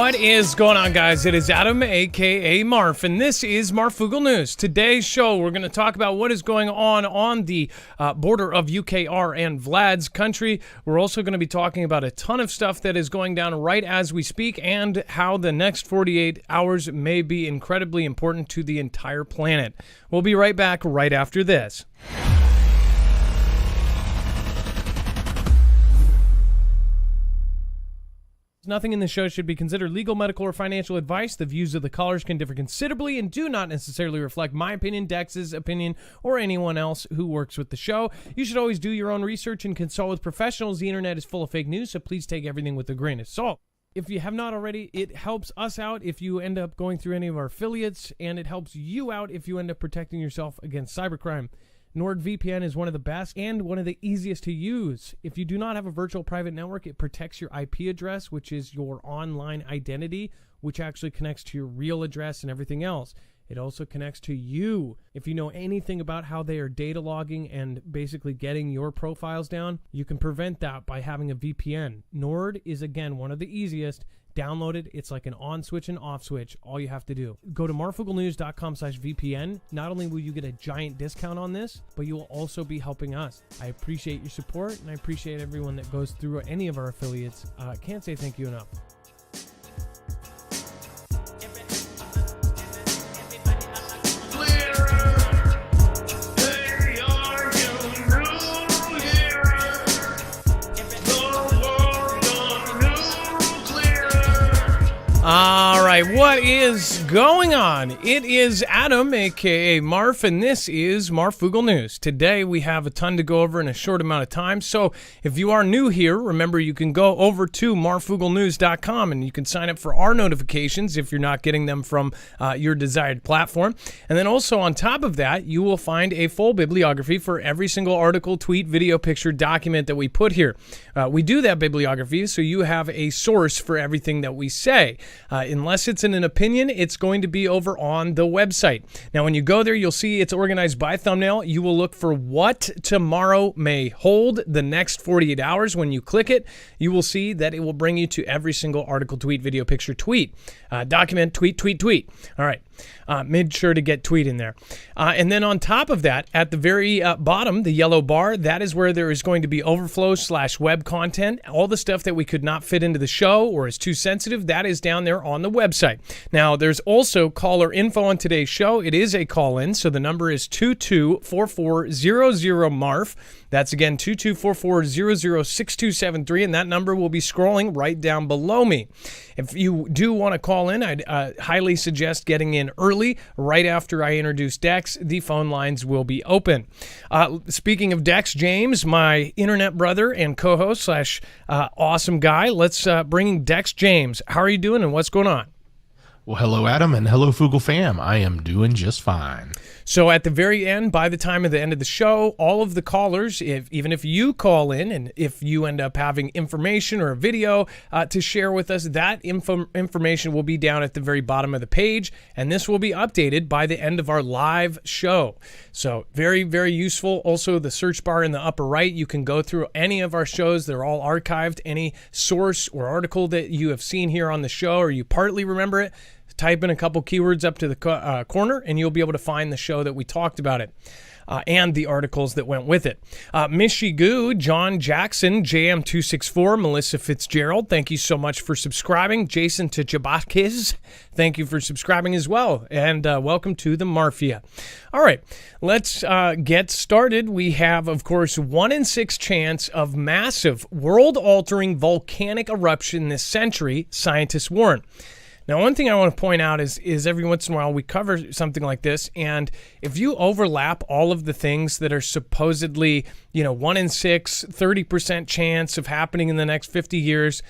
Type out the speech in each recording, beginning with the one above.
What is going on, guys? It is Adam, aka Marf, and this is Marfoogle News. Today's show, we're going to talk about what is going on the border of UKR and Vlad's country. We're also going to be talking about a ton of stuff that is going down right as we speak and how the next 48 hours may be incredibly important to the entire planet. We'll be right back right after this. Nothing in the show should be considered legal, medical, or financial advice. The views of the callers can differ considerably and do not necessarily reflect my opinion, Dex's opinion, or anyone else who works with the show. You should always do your own research and consult with professionals. The internet is full of fake news, so please take everything with a grain of salt. If you have not already, it helps us out if you end up going through any of our affiliates, and it helps you out if you end up protecting yourself against cybercrime. NordVPN is one of the best and one of the easiest to use. If you do not have a virtual private network, it protects your IP address, which is your online identity, which actually connects to your real address and everything else. It also connects to you. If you know anything about how they are data logging and basically getting your profiles down, you can prevent that by having a VPN. Nord is, again, one of the easiest. Download it. It's like an on switch and off switch. All you have to do. Go to marfooglenews.com/VPN. Not only will you get a giant discount on this, but you will also be helping us. I appreciate your support, and I appreciate everyone that goes through any of our affiliates. Can't say thank you enough. All right, what is going on? It is Adam, aka Marf, and this is Marfoogle News. Today we have a ton to go over in a short amount of time, so if you are new here, remember you can go over to marfooglenews.com and you can sign up for our notifications if you're not getting them from your desired platform. And then also on top of that, you will find a full bibliography for every single article, tweet, video, picture, document that we put here. We do that bibliography so you have a source for everything that we say. Unless it's in an opinion, it's going to be over on the website. Now, when you go there, you'll see it's organized by thumbnail. You will look for what tomorrow may hold the next 48 hours. When you click it, you will see that it will bring you to every single article, tweet, video, picture, tweet, document, tweet, tweet, tweet. All right. Made sure to get tweet in there. And then on top of that, at the very bottom, the yellow bar, that is where there is going to be overflow/web content. All the stuff that we could not fit into the show or is too sensitive, that is down there on the website. Now, there's also caller info on today's show. It is a call-in, so the number is 224400MARF. That's, again, 2244006273, and that number will be scrolling right down below me. If you do want to call in, I'd highly suggest getting in early, right after I introduce Dex. The phone lines will be open. Speaking of Dex James, my internet brother and co-host / awesome guy, let's bring Dex James. How are you doing and what's going on? Well, hello, Adam, and hello, Foogle fam. I am doing just fine. So at the very end, by the time of the end of the show, all of the callers, even if you call in and if you end up having information or a video to share with us, that information will be down at the very bottom of the page, and this will be updated by the end of our live show. So very, very useful. Also, the search bar in the upper right, you can go through any of our shows. They're all archived. Any source or article that you have seen here on the show or you partly remember it, type in a couple keywords up to the corner, and you'll be able to find the show that we talked about it and the articles that went with it. Michigu, John Jackson, JM264, Melissa Fitzgerald, thank you so much for subscribing. Jason Tajabakiz, thank you for subscribing as well, and welcome to the Marfia. All right, let's get started. We have, of course, 1 in 6 chance of massive world-altering volcanic eruption this century, scientists warn. Now, one thing I want to point out is every once in a while we cover something like this, and if you overlap all of the things that are supposedly, 1 in 6, 30% chance of happening in the next 50 years,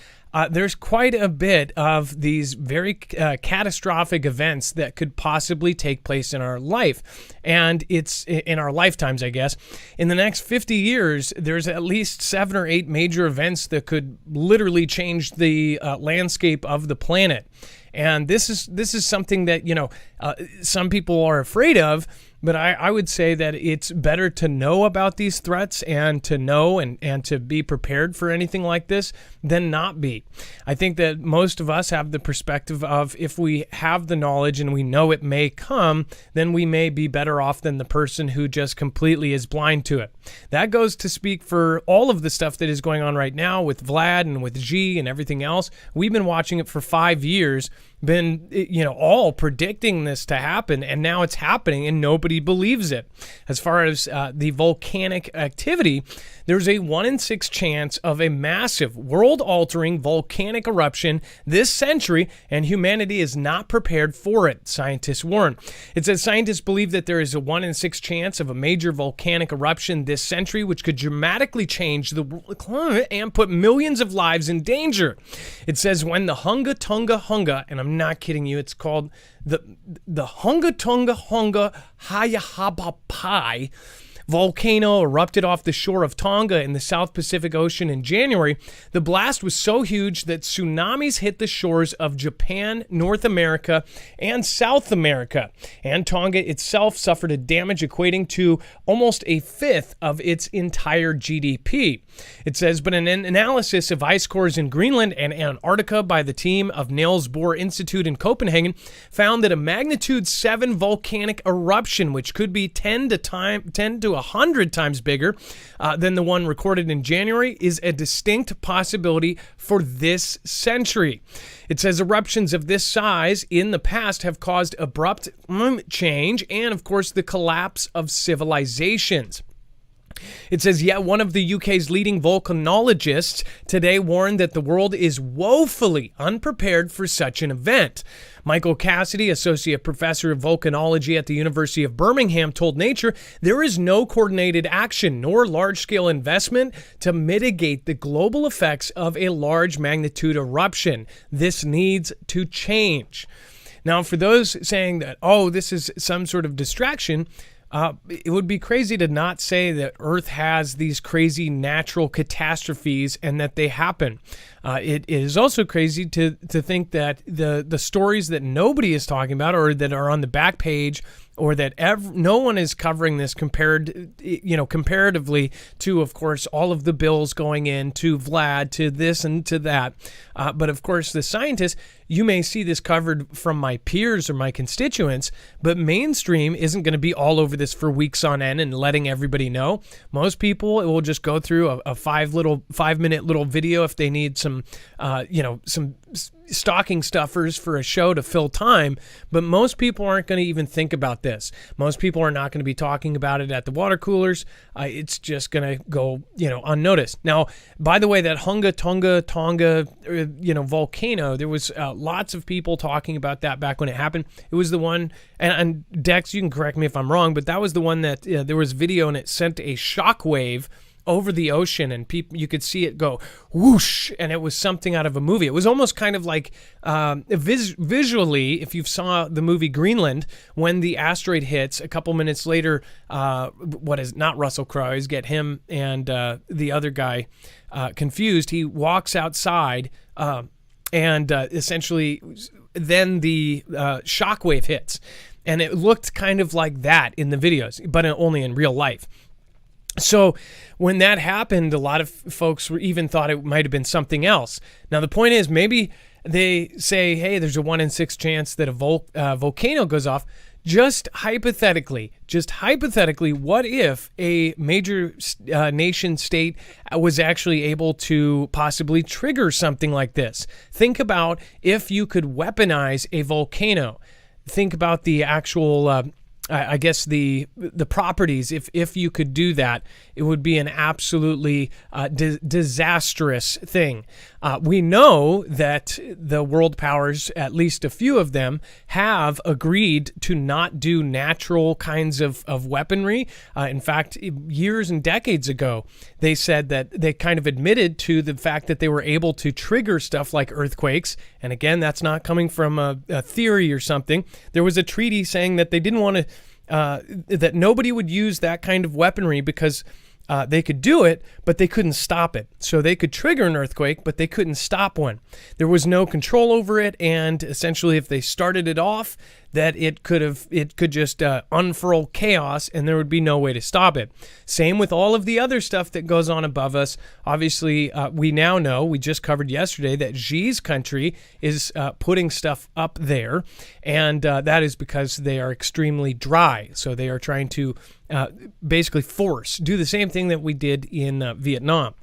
there's quite a bit of these very catastrophic events that could possibly take place in our life. And it's in our lifetimes, I guess. In the next 50 years, there's at least 7 or 8 major events that could literally change the landscape of the planet. And this is something that, some people are afraid of, but I would say that it's better to know about these threats and to know and to be prepared for anything like this than not be. I think that most of us have the perspective of if we have the knowledge and we know it may come, then we may be better off than the person who just completely is blind to it. That goes to speak for all of the stuff that is going on right now with Vlad and with Xi and everything else. We've been watching it for 5 years, been all predicting this to happen, and now it's happening and nobody believes it. As far as the volcanic activity, there's a 1 in 6 chance of a massive world-altering volcanic eruption this century, and humanity is not prepared for it, scientists warn. It says scientists believe that there is a 1 in 6 chance of a major volcanic eruption this century, which could dramatically change the climate and put millions of lives in danger. It says when the Hunga Tunga Hunga, and I'm not kidding you, it's called the Hunga Tunga Hunga Hayahabapai volcano erupted off the shore of Tonga in the South Pacific Ocean in January. The blast was so huge that tsunamis hit the shores of Japan, North America, and South America. And Tonga itself suffered a damage equating to almost a fifth of its entire GDP. It says, but an analysis of ice cores in Greenland and Antarctica by the team of Niels Bohr Institute in Copenhagen found that a magnitude 7 volcanic eruption, which could be 10 to 100 times bigger than the one recorded in January, is a distinct possibility for this century. It says eruptions of this size in the past have caused abrupt change and, of course, the collapse of civilizations. It says, yet one of the UK's leading volcanologists today warned that the world is woefully unprepared for such an event. Michael Cassidy, associate professor of volcanology at the University of Birmingham, told Nature, there is no coordinated action nor large-scale investment to mitigate the global effects of a large magnitude eruption. This needs to change. Now, for those saying that, this is some sort of distraction, it would be crazy to not say that Earth has these crazy natural catastrophes and that they happen. It is also crazy to think that the stories that nobody is talking about or that are on the back page or that no one is covering this comparatively to, of course, all of the bills going in to Vlad, to this and to that. But, of course, the scientists, you may see this covered from my peers or my constituents, but mainstream isn't going to be all over this for weeks on end and letting everybody know. Most people will just go through a 5-minute little video if they need some stocking stuffers for a show to fill time, but most people aren't going to even think about this. Most people are not going to be talking about it at the water coolers. It's just going to go, unnoticed. Now, by the way, that Hunga Tonga volcano, there was lots of people talking about that back when it happened. It was the one, and Dex, you can correct me if I'm wrong, but that was the one that there was video and it sent a shockwave over the ocean, and you could see it go whoosh, and it was something out of a movie. It was almost kind of like visually, if you saw the movie Greenland, when the asteroid hits, a couple minutes later, not Russell Crowe, I always get him and the other guy confused. He walks outside, and essentially then the shockwave hits, and it looked kind of like that in the videos, but only in real life. So when that happened, a lot of folks even thought it might have been something else. Now, the point is, maybe they say, hey, there's a 1 in 6 chance that a volcano goes off. Just hypothetically, what if a major nation state was actually able to possibly trigger something like this? Think about if you could weaponize a volcano. Think about the actual I guess the properties. If you could do that, it would be an absolutely disastrous thing. We know that the world powers, at least a few of them, have agreed to not do natural kinds of weaponry. In fact, years and decades ago, they said that they kind of admitted to the fact that they were able to trigger stuff like earthquakes. And again, that's not coming from a theory or something. There was a treaty saying that they didn't want to, that nobody would use that kind of weaponry because they could do it, but they couldn't stop it. So they could trigger an earthquake, but they couldn't stop one. There was no control over it, and essentially if they started it off, that it could just unfurl chaos and there would be no way to stop it. Same with all of the other stuff that goes on above us. Obviously, we now know, we just covered yesterday, that Xi's country is putting stuff up there, and that is because they are extremely dry. So they are trying to basically do the same thing that we did in Vietnam.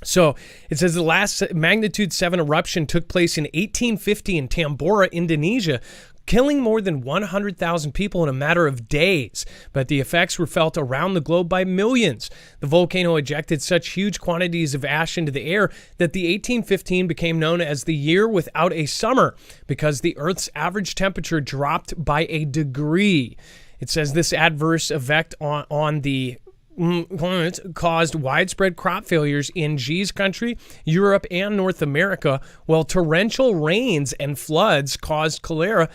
So it says the last magnitude 7 eruption took place in 1850 in Tambora, Indonesia, killing more than 100,000 people in a matter of days. But the effects were felt around the globe by millions. The volcano ejected such huge quantities of ash into the air that the 1815 became known as the year without a summer, because the Earth's average temperature dropped by a degree. It says this adverse effect on the caused widespread crop failures in Xi's country, Europe, and North America, while torrential rains and floods caused cholera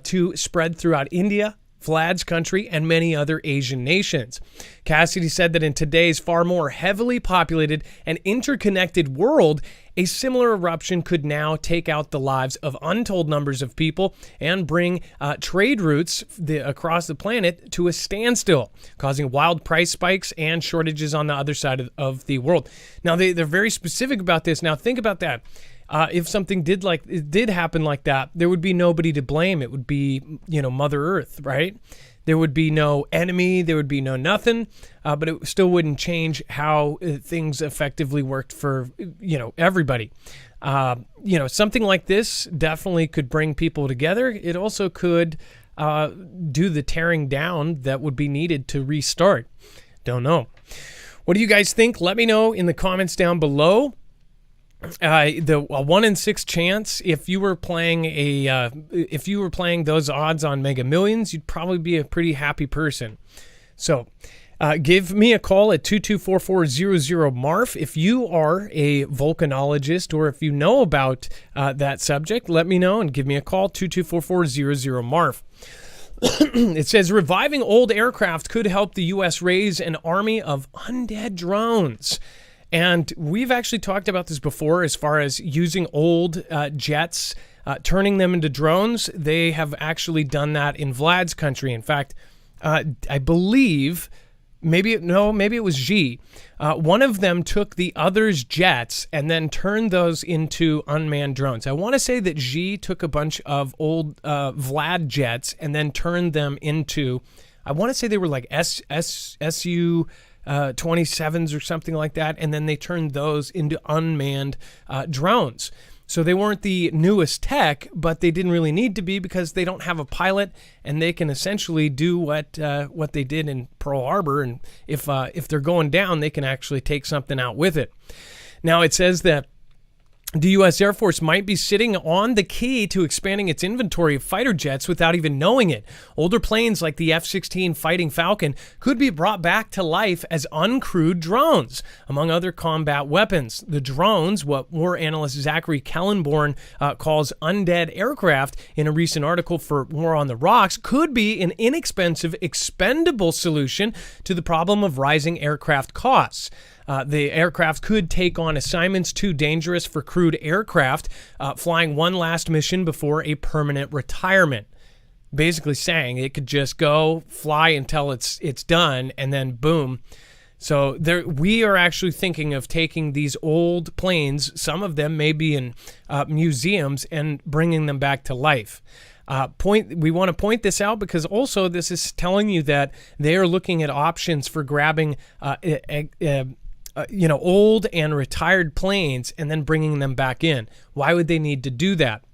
to spread throughout India, Vlad's country, and many other Asian nations. Cassidy said that in today's far more heavily populated and interconnected world, a similar eruption could now take out the lives of untold numbers of people and bring trade routes across the planet to a standstill, causing wild price spikes and shortages on the other side of the world. Now, they're very specific about this. Now, think about that. If something did happen like that, there would be nobody to blame. It would be, Mother Earth, right? There would be no enemy. There would be no nothing. But it still wouldn't change how things effectively worked for, everybody. Something like this definitely could bring people together. It also could do the tearing down that would be needed to restart. Don't know. What do you guys think? Let me know in the comments down below. The 1 in 6 chance, if you were playing those odds on Mega Millions, you'd probably be a pretty happy person. So give me a call at 224-400-MARF if you are a volcanologist, or if you know about that subject. Let me know and give me a call, 224-400-MARF. It says reviving old aircraft could help the U.S. raise an army of undead drones. And we've actually talked about this before as far as using old jets, turning them into drones. They have actually done that in Vlad's country. In fact, I believe, maybe it was Xi. One of them took the other's jets and then turned those into unmanned drones. I want to say that Xi took a bunch of old Vlad jets and then turned them into, I want to say they were like Su 27s or something like that, and then they turned those into unmanned drones. So they weren't the newest tech, but they didn't really need to be, because they don't have a pilot, and they can essentially do what they did in Pearl Harbor. And if they're going down, they can actually take something out with it. Now it says that the U.S. Air Force might be sitting on the key to expanding its inventory of fighter jets without even knowing it. Older planes like the F-16 Fighting Falcon could be brought back to life as uncrewed drones, among other combat weapons. The drones, what war analyst Zachary Kellenborn calls undead aircraft in a recent article for War on the Rocks, could be an inexpensive, expendable solution to the problem of rising aircraft costs. The aircraft could take on assignments too dangerous for crewed aircraft, flying one last mission before a permanent retirement. Basically saying it could just go fly until it's done, and then boom. So we are actually thinking of taking these old planes, some of them may be in museums, and bringing them back to life. We want to point this out because also this is telling you that they are looking at options for grabbing old and retired planes and then bringing them back in. Why would they need to do that?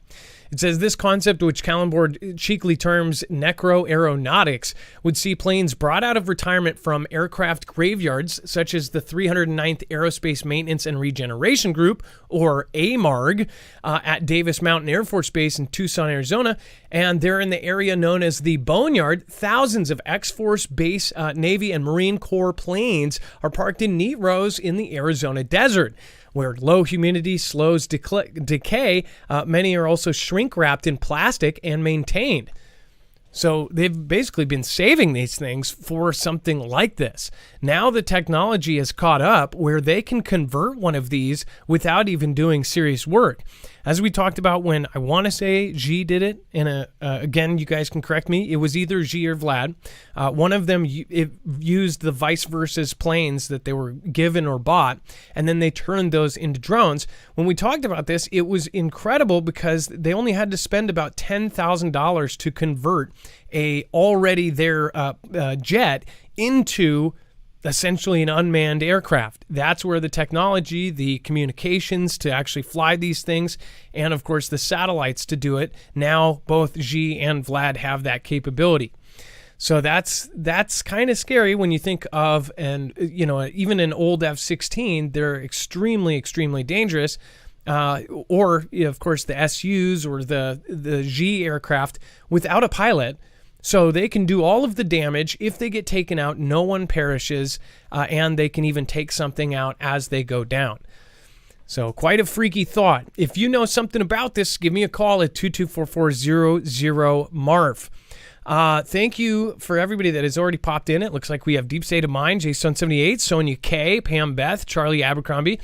It says this concept, which Kallenborn cheekily terms necroaeronautics, would see planes brought out of retirement from aircraft graveyards, such as the 309th Aerospace Maintenance and Regeneration Group, or AMARG, at Davis Mountain Air Force Base in Tucson, Arizona. And they're in the area known as the Boneyard. Thousands of X-Force Base, Navy, and Marine Corps planes are parked in neat rows in the Arizona desert, where low humidity slows decay. Many are also shrink-wrapped in plastic and maintained. So they've basically been saving these things for something like this. Now the technology has caught up where they can convert one of these without even doing serious work. As we talked about when I want to say G did it, and again, you guys can correct me, it was either G or Vlad. One of them used the vice versa planes that they were given or bought, and then they turned those into drones. When we talked about this, it was incredible because they only had to spend about $10,000 to convert a already there jet into essentially an unmanned aircraft. That's where the technology, the communications to actually fly these things, and of course the satellites to do it. Now both G and Vlad have that capability. So that's kind of scary when you think of, and even an old F-16, they're extremely dangerous. Or of course the SUs or the G aircraft without a pilot. So they can do all of the damage. If they get taken out, no one perishes, and they can even take something out as they go down. So quite a freaky thought. If you know something about this, give me a call at 224-400-MARF. Thank you for everybody that has already popped in. It looks like we have Deep State of Mind, Jason78, Sonia K, Pam Beth, Charlie Abercrombie,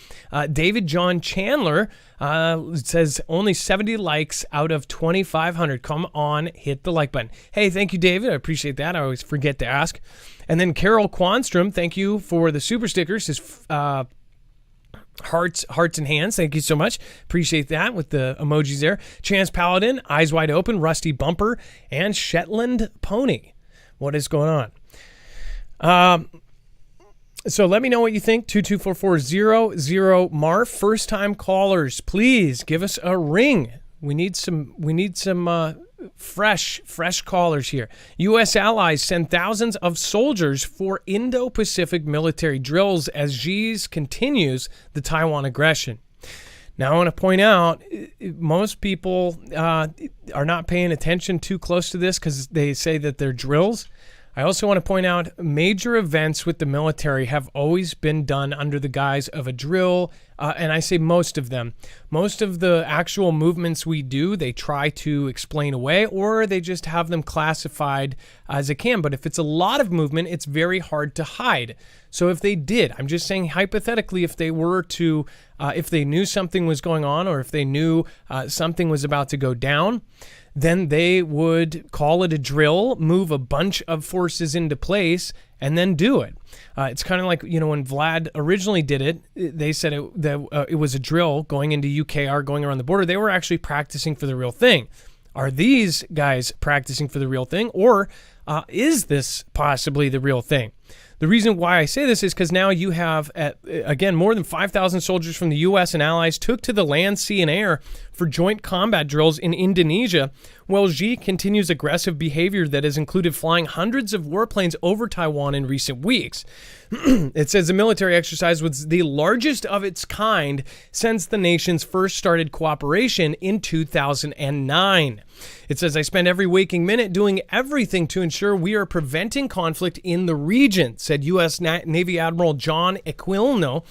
David John Chandler. It says only 70 likes out of 2,500. Come on, hit the like button. Hey, thank you, David. I appreciate that. I always forget to ask. And then Carol Quanstrom, thank you for the super stickers. His hearts and hands. Thank you so much. Appreciate that with the emojis there. Chance Paladin, Eyes Wide Open, Rusty Bumper, and Shetland Pony. What is going on? So let me know what you think. 224-400-MARF. First time callers, please give us a ring. We need some fresh callers here. U.S. allies send thousands of soldiers for Indo-Pacific military drills as Xi continues the Taiwan aggression. Now, I want to point out, most people are not paying attention too close to this because they say that they're drills. I also want to point out major events with the military have always been done under the guise of a drill, and I say most of them. Most of the actual movements we do, they try to explain away, or they just have them classified as they can. But if it's a lot of movement, it's very hard to hide. So if they did, I'm just saying hypothetically, if they were to, if they knew something was going on, or if they knew something was about to go down, then they would call it a drill, move a bunch of forces into place, and then do it. It's kind of like, when Vlad originally did it, they said it was a drill going into UKR, going around the border. They were actually practicing for the real thing. Are these guys practicing for the real thing, or is this possibly the real thing? The reason why I say this is because now you have, again, more than 5,000 soldiers from the U.S. and allies took to the land, sea, and air for joint combat drills in Indonesia, while Xi continues aggressive behavior that has included flying hundreds of warplanes over Taiwan in recent weeks. It says the military exercise was the largest of its kind since the nations first started cooperation in 2009. It says, I spend every waking minute doing everything to ensure we are preventing conflict in the region, said U.S. Navy Admiral John Aquilino,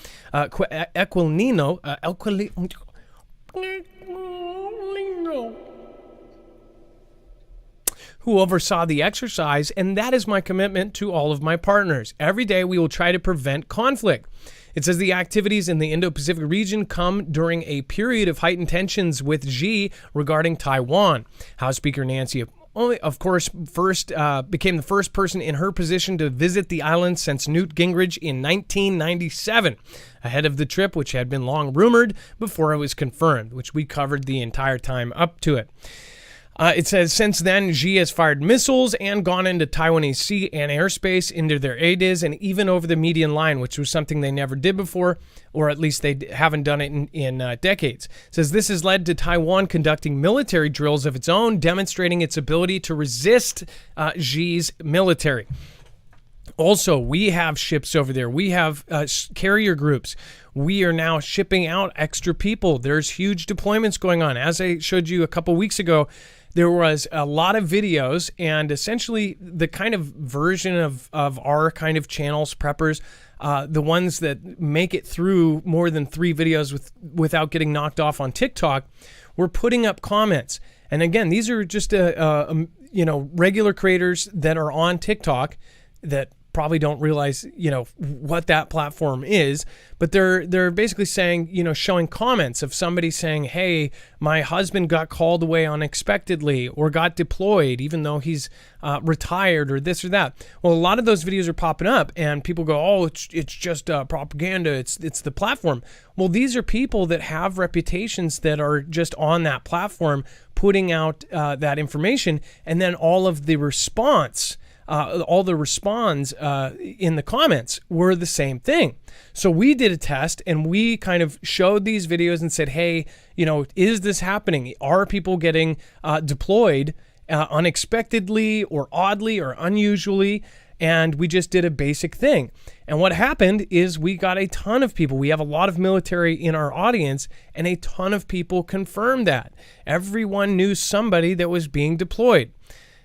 who oversaw the exercise, and that is my commitment to all of my partners. Every day we will try to prevent conflict. It says the activities in the Indo-Pacific region come during a period of heightened tensions with Xi regarding Taiwan. House Speaker Nancy of course, became the first person in her position to visit the island since Newt Gingrich in 1997, ahead of the trip, which had been long rumored before it was confirmed, which we covered the entire time up to it. It says, since then, Xi has fired missiles and gone into Taiwanese sea and airspace, into their ADIZ, and even over the median line, which was something they never did before, or at least they haven't done it in decades. It says this has led to Taiwan conducting military drills of its own, demonstrating its ability to resist Xi's military. Also, we have ships over there. We have carrier groups. We are now shipping out extra people. There's huge deployments going on. As I showed you a couple weeks ago, there was a lot of videos, and essentially the kind of version of our kind of channels, preppers, the ones that make it through more than 3 videos without getting knocked off on TikTok, we're putting up comments. And again, these are just regular creators that are on TikTok that probably don't realize, what that platform is, but they're basically saying, showing comments of somebody saying, hey, my husband got called away unexpectedly or got deployed, even though he's retired or this or that. Well, a lot of those videos are popping up and people go, oh, it's just propaganda. It's the platform. Well, these are people that have reputations that are just on that platform putting out that information. And then all the response in the comments were the same thing. So we did a test and we kind of showed these videos and said, hey, is this happening? Are people getting deployed unexpectedly or oddly or unusually? And we just did a basic thing. And what happened is we got a ton of people. We have a lot of military in our audience, and a ton of people confirmed that. Everyone knew somebody that was being deployed.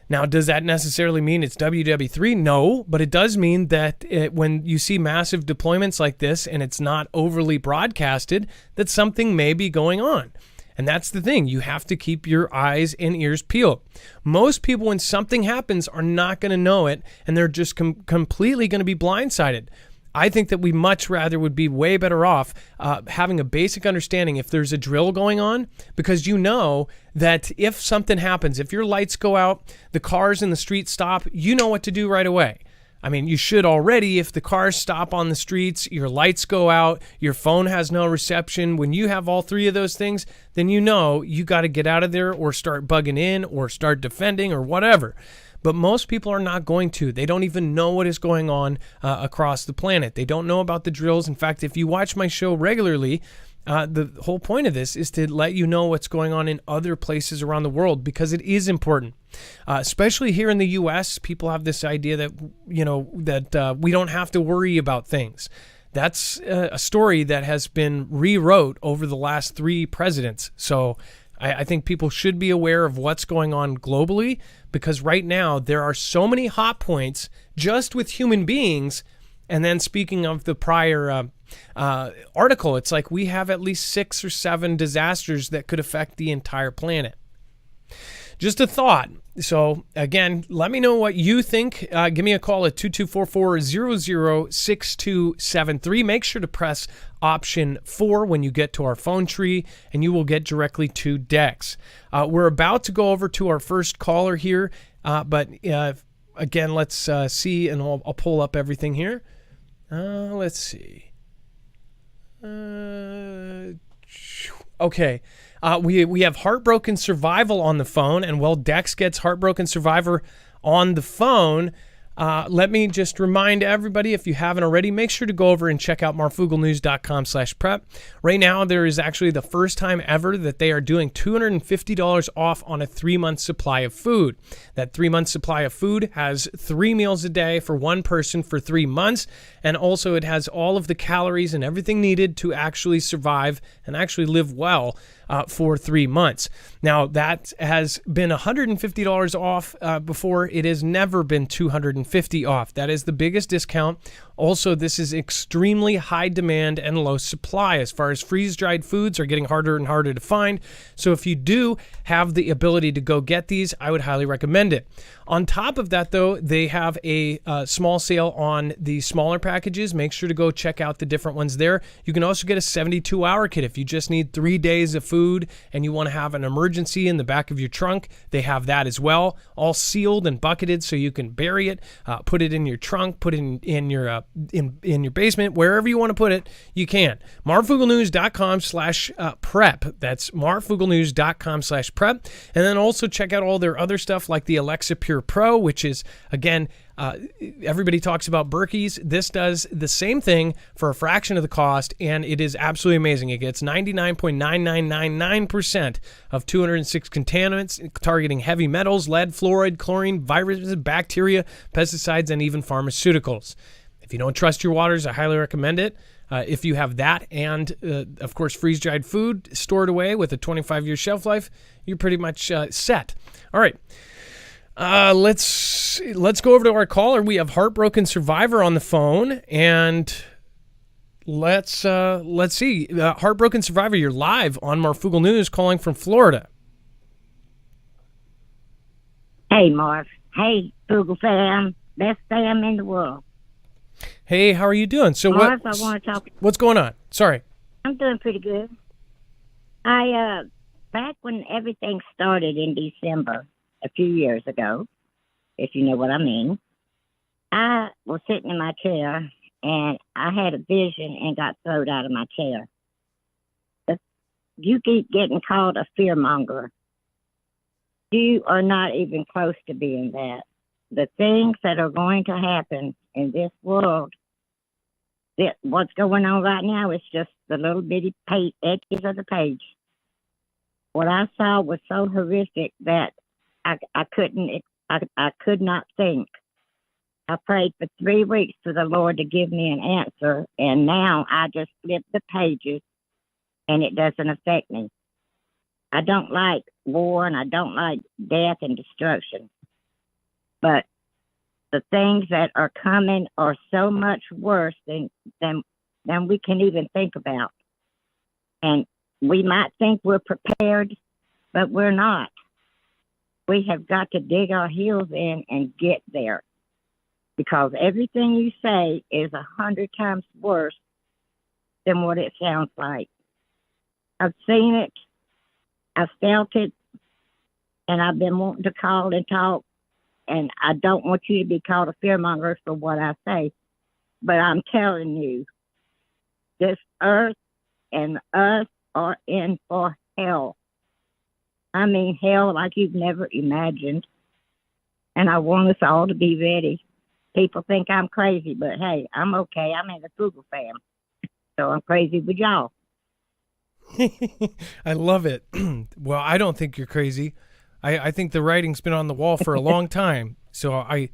Now, does that necessarily mean it's WW3? No, but it does mean that when you see massive deployments like this and it's not overly broadcasted, that something may be going on. And that's the thing. You have to keep your eyes and ears peeled. Most people, when something happens, are not going to know it, and they're just completely going to be blindsided. I think that we much rather would be way better off having a basic understanding if there's a drill going on, because you know that if something happens, if your lights go out, the cars in the street stop, you know what to do right away. I mean, you should already. If the cars stop on the streets, your lights go out, your phone has no reception. When you have all three of those things, then you know you got to get out of there or start bugging in or start defending or whatever. But most people are not going to. They don't even know what is going on across the planet. They don't know about the drills. In fact, if you watch my show regularly, the whole point of this is to let you know what's going on in other places around the world, because it is important. Especially here in the U.S., people have this idea that, that we don't have to worry about things. That's a story that has been rewrote over the last 3 presidents. So I think people should be aware of what's going on globally, because right now there are so many hot points just with human beings. And then speaking of the prior article, it's like we have at least 6 or 7 disasters that could affect the entire planet. Just a thought. So again, let me know what you think. Give me a call at 2244-006273. Make sure to press option 4 when you get to our phone tree, and you will get directly to Dex. We're about to go over to our first caller here, but again, let's see, and I'll pull up everything here. Let's see. Okay. We have Heartbroken Survival on the phone, and while Dex gets Heartbroken Survivor on the phone, let me just remind everybody, if you haven't already, make sure to go over and check out marfooglenews.com/prep. Right now, there is actually the first time ever that they are doing $250 off on a 3-month supply of food. That 3-month supply of food has 3 meals a day for one person for 3 months, and also it has all of the calories and everything needed to actually survive and actually live well for 3 months. Now, that has been $150 off before. It has never been $250 off. That is the biggest discount. Also, this is extremely high demand and low supply as far as freeze-dried foods are getting harder and harder to find. So if you do have the ability to go get these, I would highly recommend it. On top of that, though, they have a small sale on the smaller packages. Make sure to go check out the different ones there. You can also get a 72-hour kit if you just need 3 days of food and you want to have an emergency in the back of your trunk. They have that as well, all sealed and bucketed so you can bury it, put it in your trunk, put it in your basement, wherever you want to put it, you can. marfooglenews.com/prep. That's marfooglenews.com/prep. And then also check out all their other stuff like the Alexa Pure Pro, which is, again, everybody talks about Berkey's. This does the same thing for a fraction of the cost, and it is absolutely amazing. It gets 99.9999% of 206 contaminants, targeting heavy metals, lead, fluoride, chlorine, viruses, bacteria, pesticides, and even pharmaceuticals. If you don't trust your waters, I highly recommend it. If you have that and, of course, freeze-dried food stored away with a 25-year shelf life, you're pretty much set. All right. Let's go over to our caller. We have Heartbroken Survivor on the phone, and let's see. Heartbroken Survivor, you're live on Marfoogle News, calling from Florida. Hey, Marv. Hey, Foogle fam. Best fam in the world. Hey, how are you doing? So Marv, I want to talk. what's going on? Sorry. I'm doing pretty good. Back when everything started in December a few years ago, if you know what I mean, I was sitting in my chair and I had a vision and got thrown out of my chair. But you keep getting called a fearmonger. You are not even close to being that. The things that are going to happen in this world, what's going on right now is just the little bitty edges of the page. What I saw was so horrific that I could not think. I prayed for 3 weeks for the Lord to give me an answer, and now I just flip the pages, and it doesn't affect me. I don't like war, and I don't like death and destruction. But the things that are coming are so much worse than we can even think about. And we might think we're prepared, but we're not. We have got to dig our heels in and get there. Because everything you say is 100 times worse than what it sounds like. I've seen it, I've felt it, and I've been wanting to call and talk, and I don't want you to be called a fearmonger for what I say, but I'm telling you, this earth and us are in for hell. I mean hell like you've never imagined, and I want us all to be ready. People think I'm crazy, but hey, I'm okay. I'm in the Foogle fam, so I'm crazy with y'all. I love it. Well, I don't think you're crazy. I think the writing's been on the wall for a long time. So I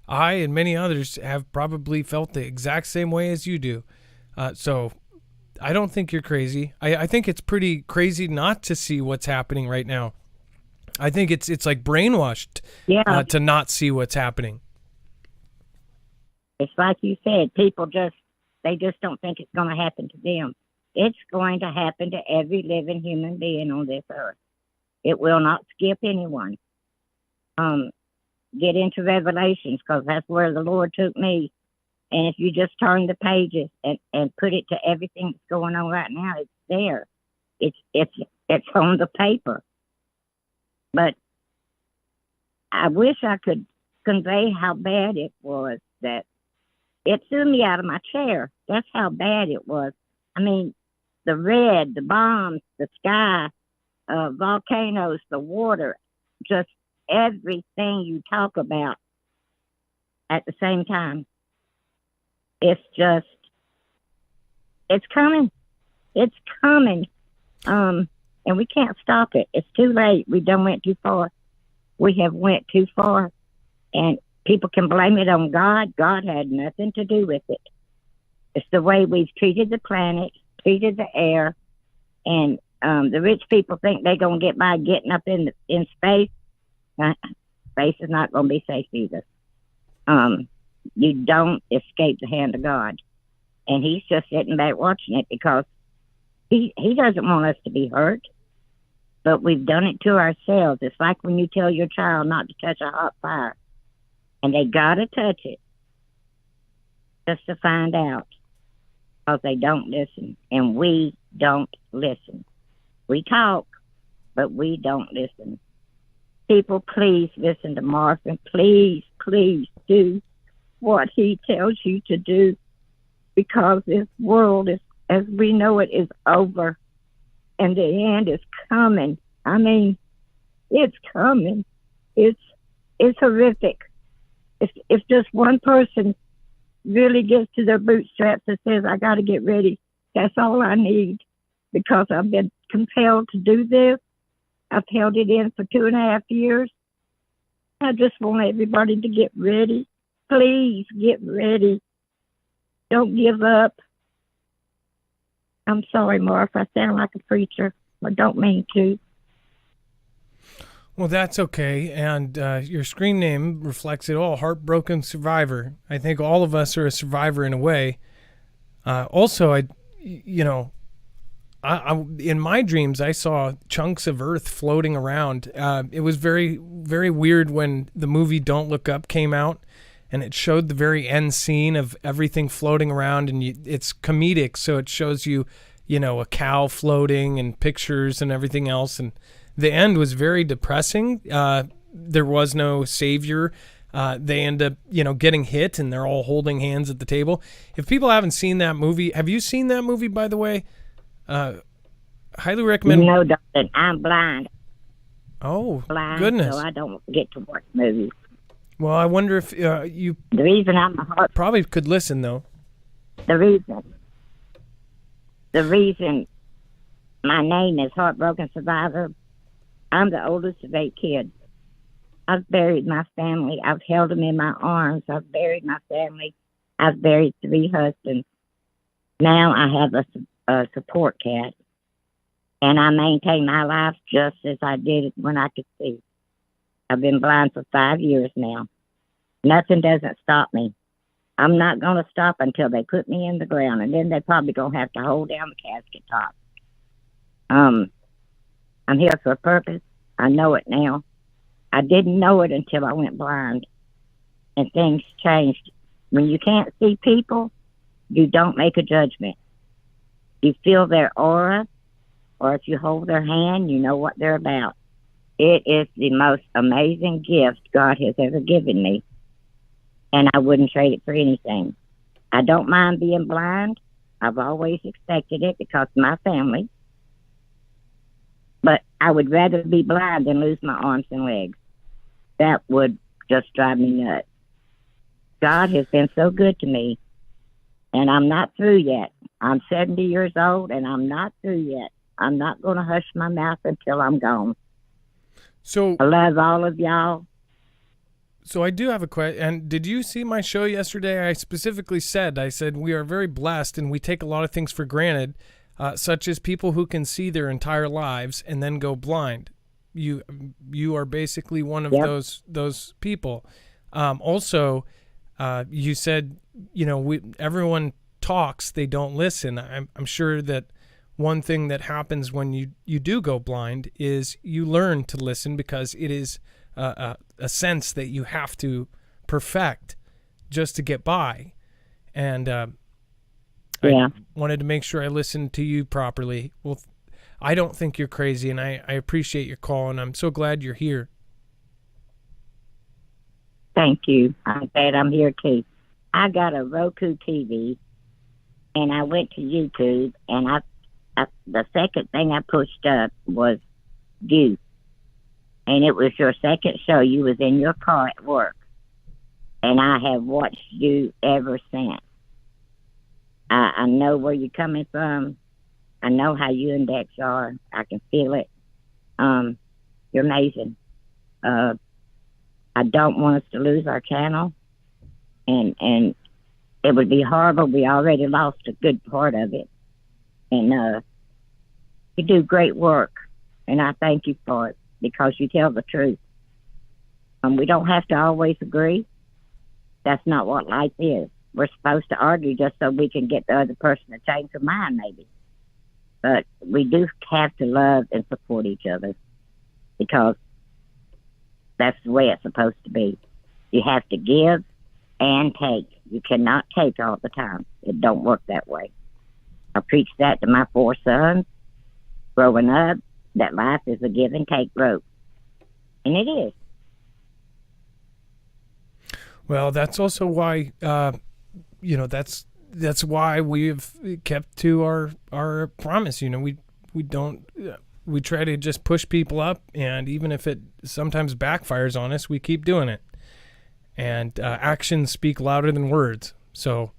and many others have probably felt the exact same way as you do. So I don't think you're crazy. I think it's pretty crazy not to see what's happening right now. I think it's like brainwashed to not see what's happening. It's like you said, people they just don't think it's going to happen to them. It's going to happen to every living human being on this earth. It will not skip anyone. Get into Revelations, because that's where the Lord took me. And if you just turn the pages and put it to everything that's going on right now, it's there. It's on the paper. But I wish I could convey how bad it was that it threw me out of my chair. That's how bad it was. I mean, the red, the bombs, the sky, volcanoes, the water, just everything you talk about at the same time. It's coming. It's coming. And we can't stop it. It's too late. We done went too far. We have went too far. And people can blame it on God. God had nothing to do with it. It's the way we've treated the planet, treated the air, and the rich people think they're going to get by getting up in space. Space is not going to be safe either. You don't escape the hand of God. And he's just sitting back watching it because he doesn't want us to be hurt. But we've done it to ourselves. It's like when you tell your child not to touch a hot fire. And they got to touch it just to find out, because they don't listen. And we don't listen. We talk, but we don't listen. People, please listen to Marvin. Please, please do what he tells you to do, because this world, as we know it, is over. And the end is coming. I mean, it's coming. It's horrific. If just one person really gets to their bootstraps and says, I got to get ready, that's all I need, because I've been compelled to do this. I've held it in for 2.5 years. I just want everybody to get ready. Please get ready. Don't give up. I'm sorry, Mark. I sound like a preacher. I don't mean to. Well, that's okay. And your screen name reflects it all. Heartbroken Survivor. I think all of us are a survivor in a way. Also, in my dreams, I saw chunks of Earth floating around. It was very, very weird when the movie Don't Look Up came out, and it showed the very end scene of everything floating around, and it's comedic, so it shows you, a cow floating and pictures and everything else, and the end was very depressing. There was no savior. They end up, getting hit, and they're all holding hands at the table. If people haven't seen that movie, have you seen that movie, by the way? Highly recommend. No, darling, I'm blind. Oh, Blind, goodness. so I don't get to watch movies. Well, I wonder if you The reason I'm a heart, probably could listen, though. the reason my name is Heartbroken Survivor, I'm the oldest of 8 kids. I've buried my family. I've held them in my arms. I've buried my family. I've buried 3 husbands. Now I have a support cat, and I maintain my life just as I did it when I could see. I've been blind for 5 years now. Nothing doesn't stop me. I'm not going to stop until they put me in the ground, and then they're probably going to have to hold down the casket top. I'm here for a purpose. I know it now. I didn't know it until I went blind, and things changed. When you can't see people, you don't make a judgment. You feel their aura, or if you hold their hand, you know what they're about. It is the most amazing gift God has ever given me, and I wouldn't trade it for anything. I don't mind being blind. I've always expected it because of my family, but I would rather be blind than lose my arms and legs. That would just drive me nuts. God has been so good to me, and I'm not through yet. I'm 70 years old, and I'm not through yet. I'm not going to hush my mouth until I'm gone. So I love all of y'all. So I do have a question. And did you see my show yesterday? I specifically said, we are very blessed, and we take a lot of things for granted, such as people who can see their entire lives and then go blind. You are basically one of those people. Also, you said, everyone talks, they don't listen. I'm sure that one thing that happens when you do go blind is you learn to listen, because it is a sense that you have to perfect just to get by. And I wanted to make sure I listened to you properly. Well, I don't think you're crazy, and I appreciate your call, and I'm so glad you're here. Thank you. I'm glad I'm here too. I got a Roku TV, and I went to YouTube, and the second thing I pushed up was you. And it was your second show. You was in your car at work. And I have watched you ever since. I know where you're coming from. I know how you and Dex are. I can feel it. You're amazing. I don't want us to lose our channel. And it would be horrible. We already lost a good part of it. And you do great work. And I thank you for it, because you tell the truth. We don't have to always agree. That's not what life is. We're supposed to argue just so we can get the other person to change their mind, maybe. But we do have to love and support each other, because that's the way it's supposed to be. You have to give and take. You cannot take all the time. It don't work that way. I preach that to my 4 sons growing up, that life is a give and take rope. And it is. Well, that's also why, that's why we've kept to our promise. We try to just push people up, and even if it sometimes backfires on us, we keep doing it. And actions speak louder than words. So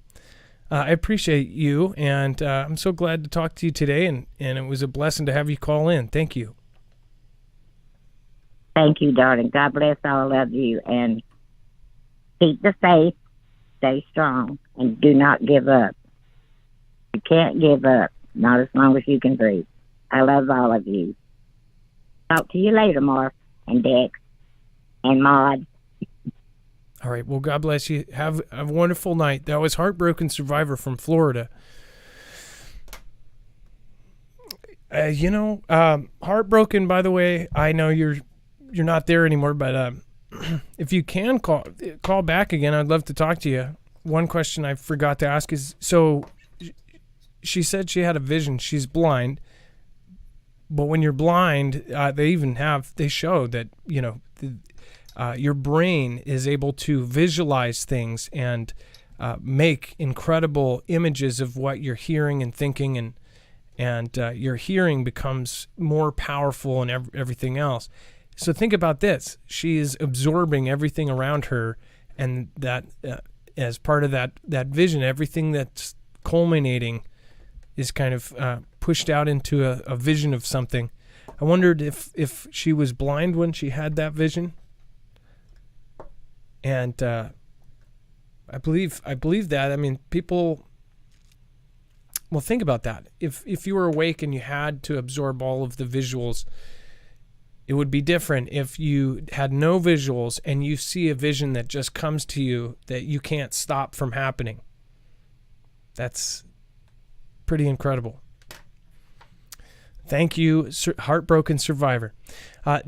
I appreciate you, and I'm so glad to talk to you today, and it was a blessing to have you call in. Thank you. Thank you, darling. God bless all of you, and keep the faith, stay strong, and do not give up. You can't give up, not as long as you can breathe. I love all of you. Talk to you later, Mark and Dex and Maud. All right. Well, God bless you. Have a wonderful night. That was Heartbroken Survivor from Florida. Heartbroken, by the way. I know you're not there anymore, but if you can call back again, I'd love to talk to you. One question I forgot to ask is, so she said she had a vision. She's blind. But when you're blind, they show that, your brain is able to visualize things and make incredible images of what you're hearing and thinking, and your hearing becomes more powerful and everything else. So think about this. She is absorbing everything around her, and that as part of that vision, everything that's culminating is kind of pushed out into a vision of something. I wondered if she was blind when she had that vision. And I believe that. I mean, people... Well, think about that. If you were awake and you had to absorb all of the visuals, it would be different if you had no visuals and you see a vision that just comes to you that you can't stop from happening. That's pretty incredible. Thank you, Heartbroken Survivor.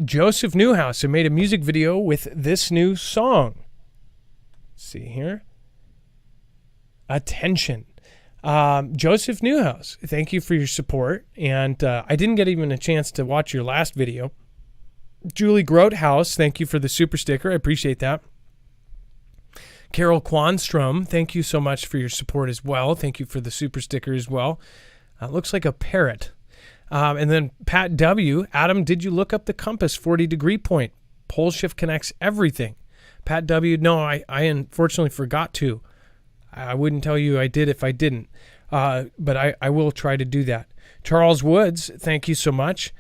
Joseph Newhouse, who made a music video with this new song. Let's see here. Attention. Joseph Newhouse, thank you for your support. And I didn't get even a chance to watch your last video. Julie Grothaus, thank you for the super sticker. I appreciate that. Carol Quanstrom, thank you so much for your support as well. Thank you for the super sticker as well. Looks like a parrot. And then Pat W. Adam, did you look up the compass 40-degree point? Pole shift connects everything. Pat W. No, I unfortunately forgot to. I wouldn't tell you I did if I didn't. But I will try to do that. Charles Woods, thank you so much.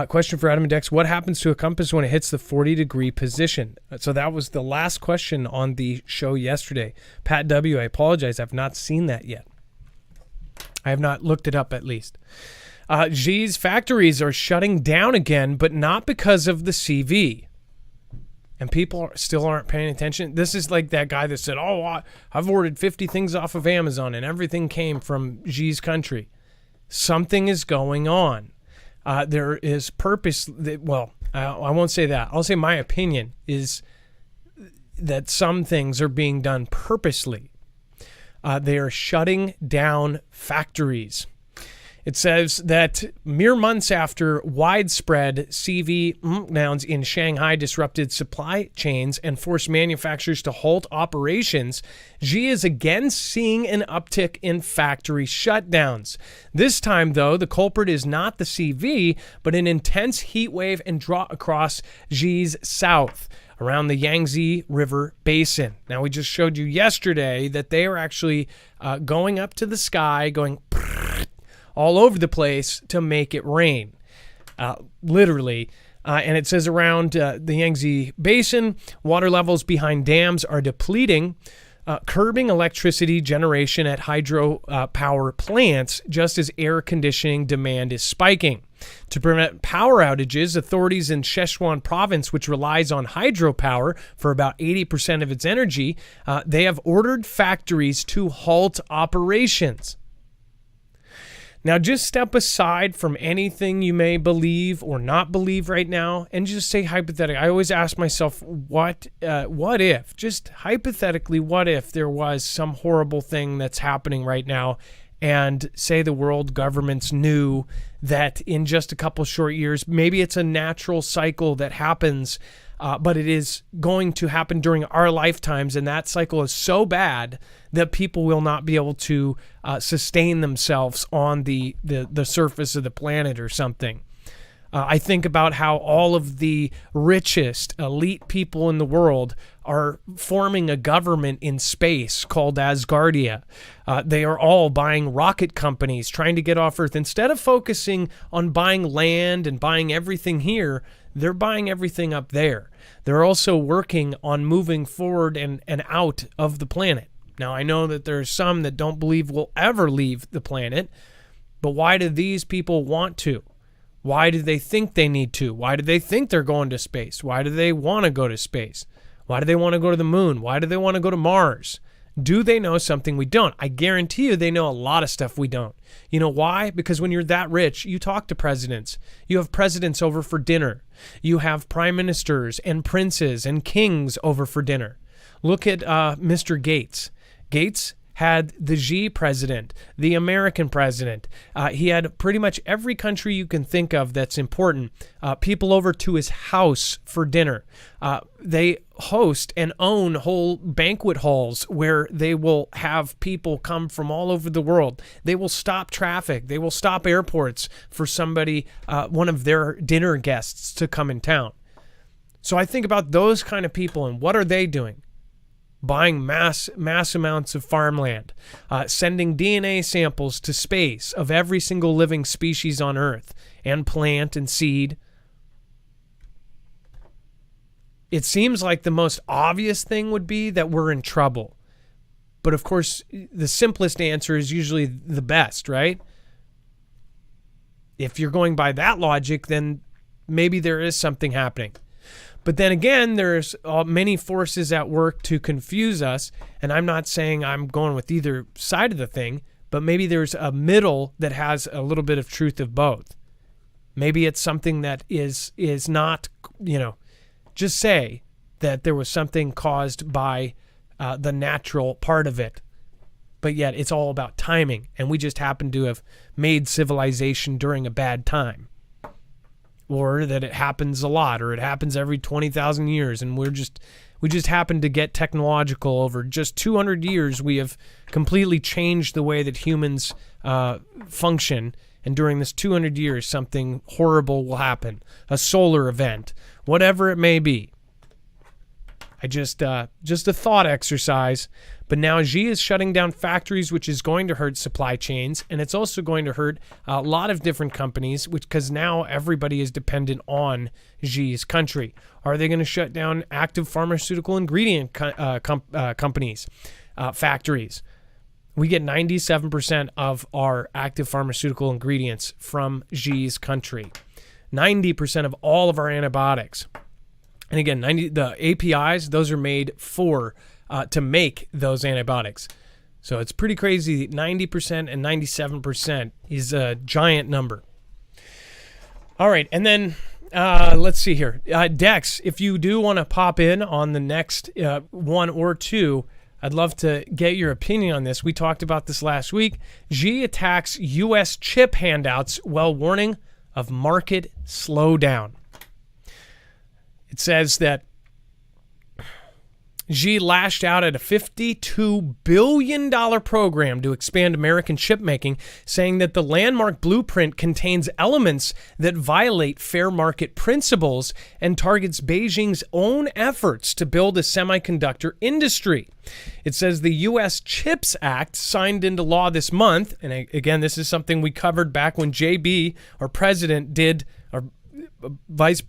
Question for Adam and Dex. What happens to a compass when it hits the 40-degree position? So that was the last question on the show yesterday. Pat W., I apologize. I've not seen that yet. I have not looked it up, at least. G's factories are shutting down again, but not because of the CV. And people still aren't paying attention. This is like that guy that said, I've ordered 50 things off of Amazon and everything came from G's country. Something is going on. There is purpose. I won't say that. I'll say my opinion is that some things are being done purposely. They are shutting down factories. It says that mere months after widespread CV lockdowns in Shanghai disrupted supply chains and forced manufacturers to halt operations, Xi is again seeing an uptick in factory shutdowns. This time, though, the culprit is not the CV, but an intense heat wave and drought across Xi's south, around the Yangtze River Basin. Now, we just showed you yesterday that they are actually going up to the sky, going all over the place to make it rain, literally. And it says around the Yangtze Basin, water levels behind dams are depleting, curbing electricity generation at hydro power plants, just as air conditioning demand is spiking. To prevent power outages, authorities in Sichuan province, which relies on hydropower for about 80% of its energy, they have ordered factories to halt operations. Now, just step aside from anything you may believe or not believe right now and just say hypothetically. I always ask myself, what if? Just hypothetically, what if there was some horrible thing that's happening right now and say the world governments knew that in just a couple short years, maybe it's a natural cycle that happens, but it is going to happen during our lifetimes, and that cycle is so bad that people will not be able to sustain themselves on the surface of the planet or something. I think about how all of the richest elite people in the world are forming a government in space called Asgardia. They are all buying rocket companies, trying to get off Earth. Instead of focusing on buying land and buying everything here, they're buying everything up there. They're also working on moving forward and out of the planet. Now, I know that there's some that don't believe we'll ever leave the planet, but why do these people want to? Why do they think they need to? Why do they think they're going to space? Why do they want to go to space? Why do they want to go to the moon? Why do they want to go to Mars? Do they know something we don't? I guarantee you they know a lot of stuff we don't. You know why? Because when you're that rich, you talk to presidents. You have presidents over for dinner. You have prime ministers and princes and kings over for dinner. Look at Mr. Gates. Gates had the Xi president, the American president. He had pretty much every country you can think of that's important, people over to his house for dinner. They host and own whole banquet halls where they will have people come from all over the world. They will stop traffic. They will stop airports for somebody, one of their dinner guests to come in town. So I think about those kind of people and what are they doing? Buying mass amounts of farmland, sending DNA samples to space of every single living species on Earth and plant and seed. It seems like the most obvious thing would be that we're in trouble. But of course, the simplest answer is usually the best, right? If you're going by that logic, then maybe there is something happening. But then again, there's many forces at work to confuse us. And I'm not saying I'm going with either side of the thing, but maybe there's a middle that has a little bit of truth of both. Maybe it's something that is not, just say that there was something caused by the natural part of it. But yet it's all about timing. And we just happen to have made civilization during a bad time. Or that it happens a lot, or it happens every 20,000 years, and we just happen to get technological over just 200 years. We have completely changed the way that humans function, and during this 200 years, something horrible will happen, a solar event, whatever it may be. Just a thought exercise. But now Xi is shutting down factories, which is going to hurt supply chains, and it's also going to hurt a lot of different companies, because now everybody is dependent on Xi's country. Are they going to shut down active pharmaceutical ingredient companies, factories? We get 97% of our active pharmaceutical ingredients from Xi's country. 90% of all of our antibiotics. And again, the APIs, those are made to make those antibiotics. So it's pretty crazy. 90% and 97% is a giant number. All right. And then let's see here. Dex, if you do want to pop in on the next one or two, I'd love to get your opinion on this. We talked about this last week. Xi attacks U.S. chip handouts while warning of market slowdown. It says that Xi lashed out at a $52 billion program to expand American chip making, saying that the landmark blueprint contains elements that violate fair market principles and targets Beijing's own efforts to build a semiconductor industry. It says the U.S. CHIPS Act, signed into law this month, and again, this is something we covered back when JB, our president, did, or vice,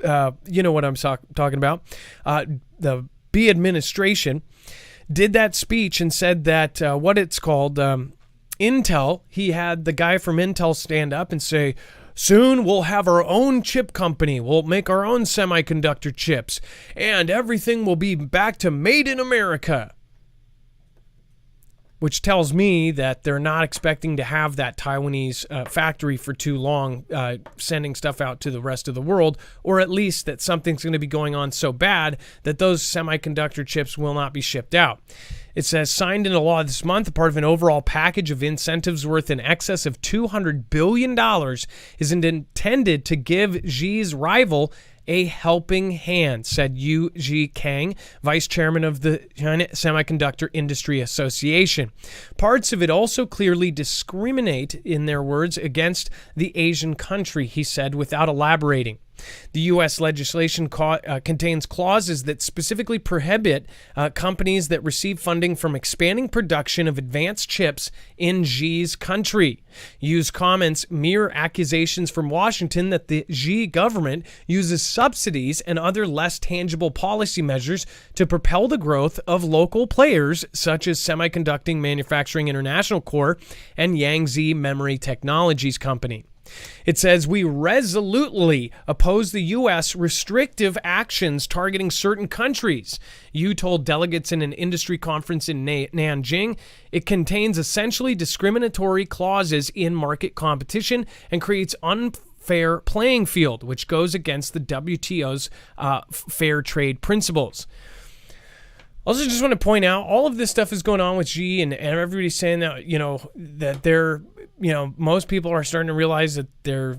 you know what I'm talking about, the B administration did that speech and said that Intel, he had the guy from Intel stand up and say, soon we'll have our own chip company. We'll make our own semiconductor chips and everything will be back to made in America. Which tells me that they're not expecting to have that Taiwanese factory for too long, sending stuff out to the rest of the world, or at least that something's going to be going on so bad that those semiconductor chips will not be shipped out. It says, signed into law this month, part of an overall package of incentives worth in excess of $200 billion is intended to give Xi's rival a helping hand, said Yu Zhikang, vice chairman of the China Semiconductor Industry Association. Parts of it also clearly discriminate, in their words, against the Asian country, he said, without elaborating. The U.S. legislation contains clauses that specifically prohibit companies that receive funding from expanding production of advanced chips in Xi's country. Yu's comments mere accusations from Washington that the Xi government uses subsidies and other less tangible policy measures to propel the growth of local players such as Semiconducting Manufacturing International Corp. And Yangtze Memory Technologies Company. It says, we resolutely oppose the U.S. restrictive actions targeting certain countries. You told delegates in an industry conference in Nanjing it contains essentially discriminatory clauses in market competition and creates unfair playing field, which goes against the WTO's fair trade principles. Also, just want to point out, all of this stuff is going on with Xi, and everybody's saying that, that they're, most people are starting to realize that they're,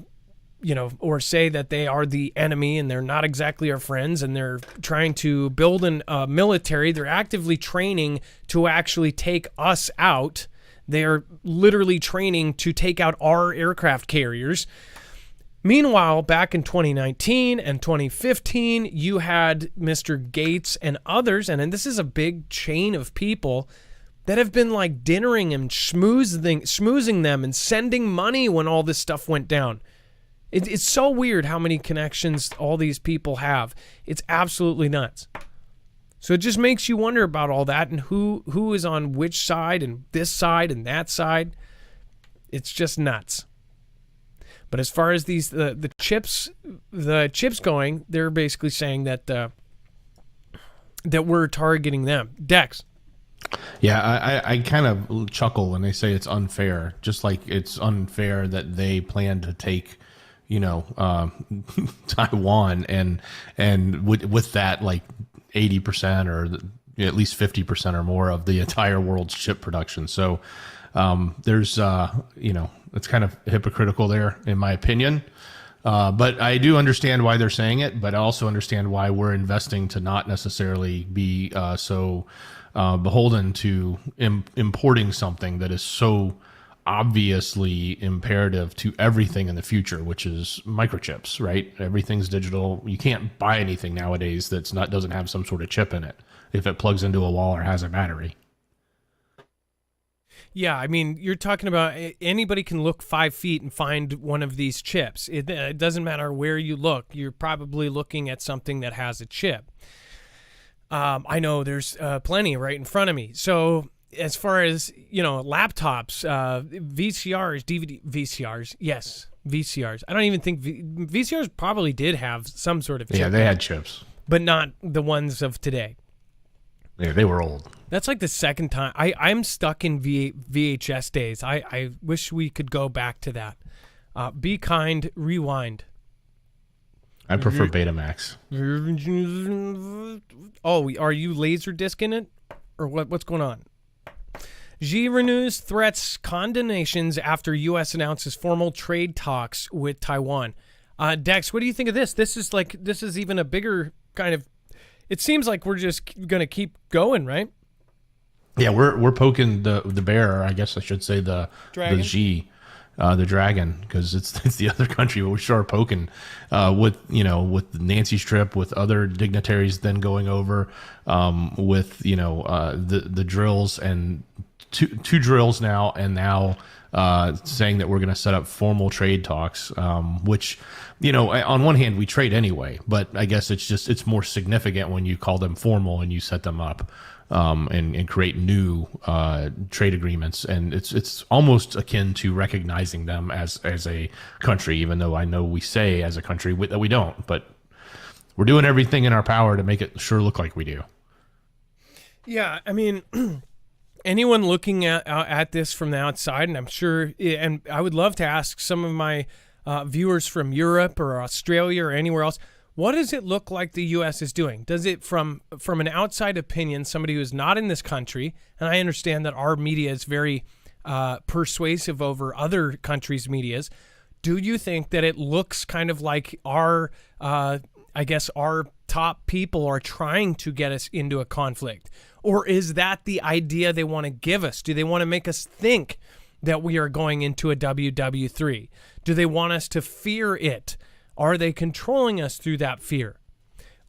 or say that they are the enemy and they're not exactly our friends, and they're trying to build a military. They're actively training to actually take us out. They're literally training to take out our aircraft carriers. Meanwhile, back in 2019 and 2015, you had Mr. Gates and others, and this is a big chain of people that have been like dinnering and schmoozing them and sending money when all this stuff went down. It's so weird how many connections all these people have. It's absolutely nuts. So it just makes you wonder about all that and who is on which side and this side and that side. It's just nuts. But as far as the chips going, they're basically saying that that we're targeting them. Dex. Yeah, I kind of chuckle when they say it's unfair, just like it's unfair that they plan to take, Taiwan and with that, like 80% or at least 50% or more of the entire world's chip production. So there's it's kind of hypocritical there, in my opinion. But I do understand why they're saying it, but I also understand why we're investing to not necessarily be so beholden to importing something that is so obviously imperative to everything in the future, which is microchips, right? Everything's digital. You can't buy anything nowadays doesn't have some sort of chip in it if it plugs into a wall or has a battery. Yeah, I mean, you're talking about anybody can look 5 feet and find one of these chips. It doesn't matter where you look. You're probably looking at something that has a chip. I know there's plenty right in front of me. So as far as, laptops, VCRs, VCRs, yes, VCRs. I don't even think VCRs probably did have some sort of chip. Yeah, they had chips. But not the ones of today. Yeah, they were old. That's like the second time. I'm stuck in VHS days. I wish we could go back to that. Be kind, rewind. I prefer Betamax. Oh, are you laser discing it? Or what's going on? Xi renews threats, condemnations after U.S. announces formal trade talks with Taiwan. Dex, what do you think of this? This is even a bigger kind of. It seems like we're just going to keep going, right? Yeah, we're poking the bear, I guess I should say the Xi, the dragon, because it's the other country, but we sure are poking with Nancy's trip, with other dignitaries then going over, with the drills and two drills now, and now saying that we're going to set up formal trade talks, which, on one hand we trade anyway, but I guess it's more significant when you call them formal and you set them up, and create new trade agreements, and it's almost akin to recognizing them as a country, even though I know we say as a country that we don't, but we're doing everything in our power to make it sure look like we do. Yeah, I mean. Anyone looking at this from the outside, and I'm sure, and I would love to ask some of my viewers from Europe or Australia or anywhere else, what does it look like the U.S. is doing? Does it, from an outside opinion, somebody who is not in this country, and I understand that our media is very persuasive over other countries' medias, do you think that it looks kind of like our top people are trying to get us into a conflict? Or is that the idea they want to give us? Do they want to make us think that we are going into a WW3? Do they want us to fear it? Are they controlling us through that fear?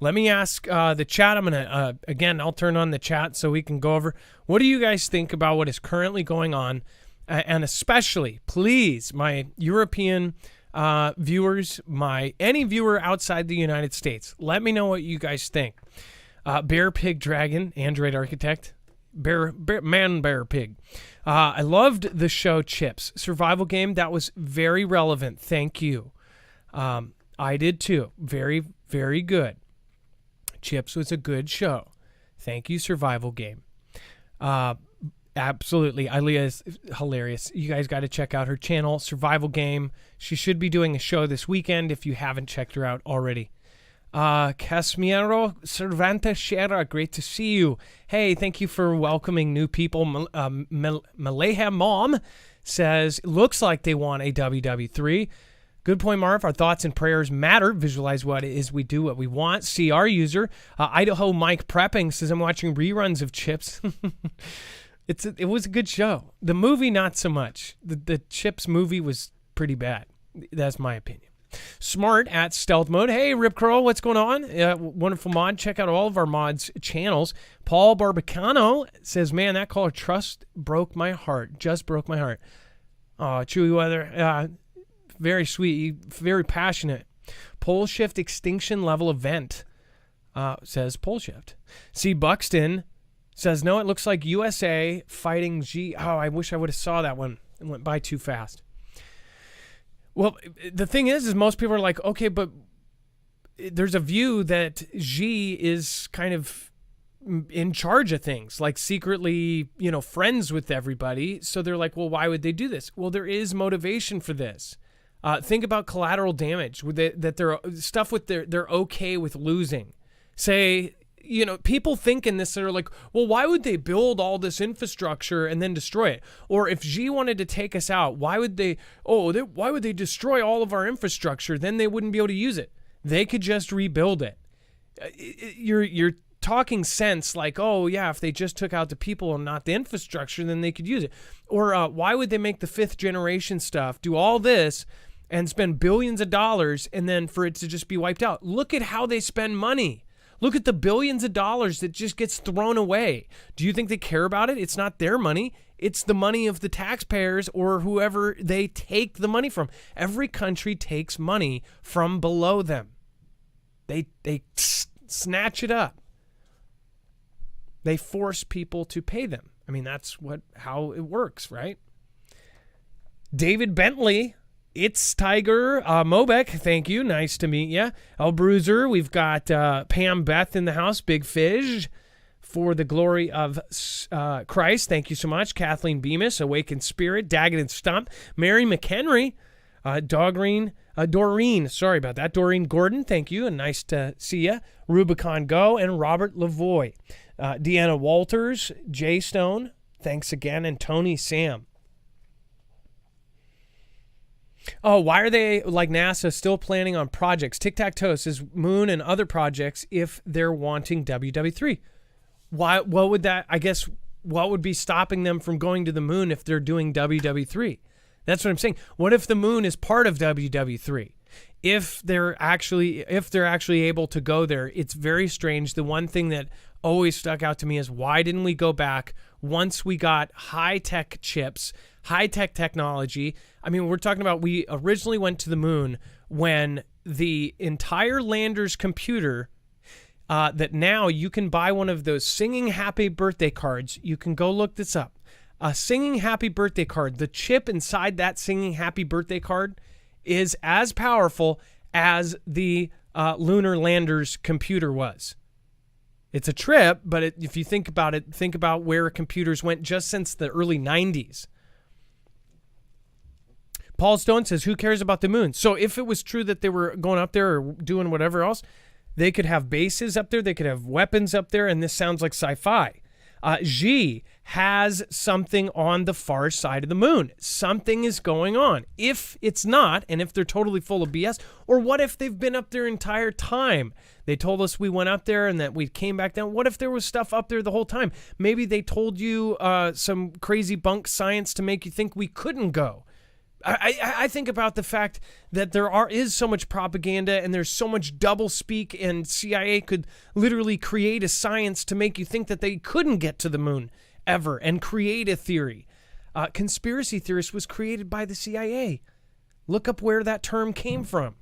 Let me ask the chat. I'm going to, again, I'll turn on the chat so we can go over. What do you guys think about what is currently going on? And especially, please, my European viewers, any viewer outside the United States, let me know what you guys think. Bear Pig Dragon, Android Architect, bear pig. I loved the show Chips. Survival game, that was very relevant. Thank you. I did too. Very, very good. Chips was a good show. Thank you, Survival game. Absolutely. Ilea is hilarious. You guys got to check out her channel, Survival Game. She should be doing a show this weekend if you haven't checked her out already. Casmiero Cervantes Shera, great to see you. Hey, thank you for welcoming new people. Maleha Mom says, looks like they want a WW3. Good point, Marv. Our thoughts and prayers matter. Visualize what it is we do, what we want. CR user. Idaho Mike Prepping says, I'm watching reruns of Chips. It was a good show. The movie, not so much. The Chips movie was pretty bad. That's my opinion. Smart at Stealth Mode. Hey, Rip Curl, what's going on? Wonderful mod. Check out all of our mods' channels. Paul Barbacano says, man, that caller trust broke my heart. Just broke my heart. Oh, Chewy Weather. Very sweet. Very passionate. Pole shift extinction level event, says Pole shift. C. Buxton says, no, it looks like USA fighting G. Oh, I wish I would have saw that one. It went by too fast. Well, the thing is most people are like, okay, but there's a view that Xi is kind of in charge of things, like secretly, friends with everybody. So they're like, well, why would they do this? Well, there is motivation for this. Think about collateral damage that they're stuff with they're okay with losing. Say, people think in this, they're like, well, why would they build all this infrastructure and then destroy it? Or if Xi wanted to take us out, why would they destroy all of our infrastructure? Then they wouldn't be able to use it. They could just rebuild it. You're talking sense like, oh yeah, if they just took out the people and not the infrastructure, then they could use it. Or why would they make the 5th generation stuff, do all this and spend billions of dollars and then for it to just be wiped out? Look at how they spend money. Look at the billions of dollars that just gets thrown away. Do you think they care about it? It's not their money. It's the money of the taxpayers or whoever they take the money from. Every country takes money from below them. They snatch it up. They force people to pay them. I mean, that's how it works, right? David Bentley. It's Tiger Mobek. Thank you. Nice to meet you. El Bruiser. We've got Pam Beth in the house. Big Fish. For the glory of Christ. Thank you so much. Kathleen Bemis. Awakened Spirit. Daggett and Stump. Mary McHenry. Doreen. Sorry about that. Doreen Gordon. Thank you. And nice to see you. Rubicon Go. And Robert Lavoie. Deanna Walters. Jay Stone. Thanks again. And Tony Sam. Oh, why are they, like NASA, still planning on projects? Tic-Tac-Toe says Moon and other projects if they're wanting WW3. Why? What would that, I guess, what would be stopping them from going to the moon if they're doing WW3? That's what I'm saying. What if the moon is part of WW3? If they're actually able to go there, it's very strange. The one thing that always stuck out to me is why didn't we go back once we got high-tech chips, high-tech technology? I mean, we're talking about we originally went to the moon when the entire lander's computer, that now you can buy one of those singing happy birthday cards. You can go look this up. A singing happy birthday card, the chip inside that singing happy birthday card is as powerful as the lunar lander's computer was. It's a trip, but if you think about it, think about where computers went just since the early 90s. Paul Stone says, who cares about the moon? So if it was true that they were going up there or doing whatever else, they could have bases up there, they could have weapons up there, and this sounds like sci-fi. Xi has something on the far side of the moon. Something is going on. If it's not, and if they're totally full of BS, or what if they've been up there entire time? They told us we went up there and that we came back down. What if there was stuff up there the whole time? Maybe they told you some crazy bunk science to make you think we couldn't go. I think about the fact that is so much propaganda and there's so much doublespeak, and CIA could literally create a science to make you think that they couldn't get to the moon ever and create a theory. Conspiracy theorist was created by the CIA. Look up where that term came from.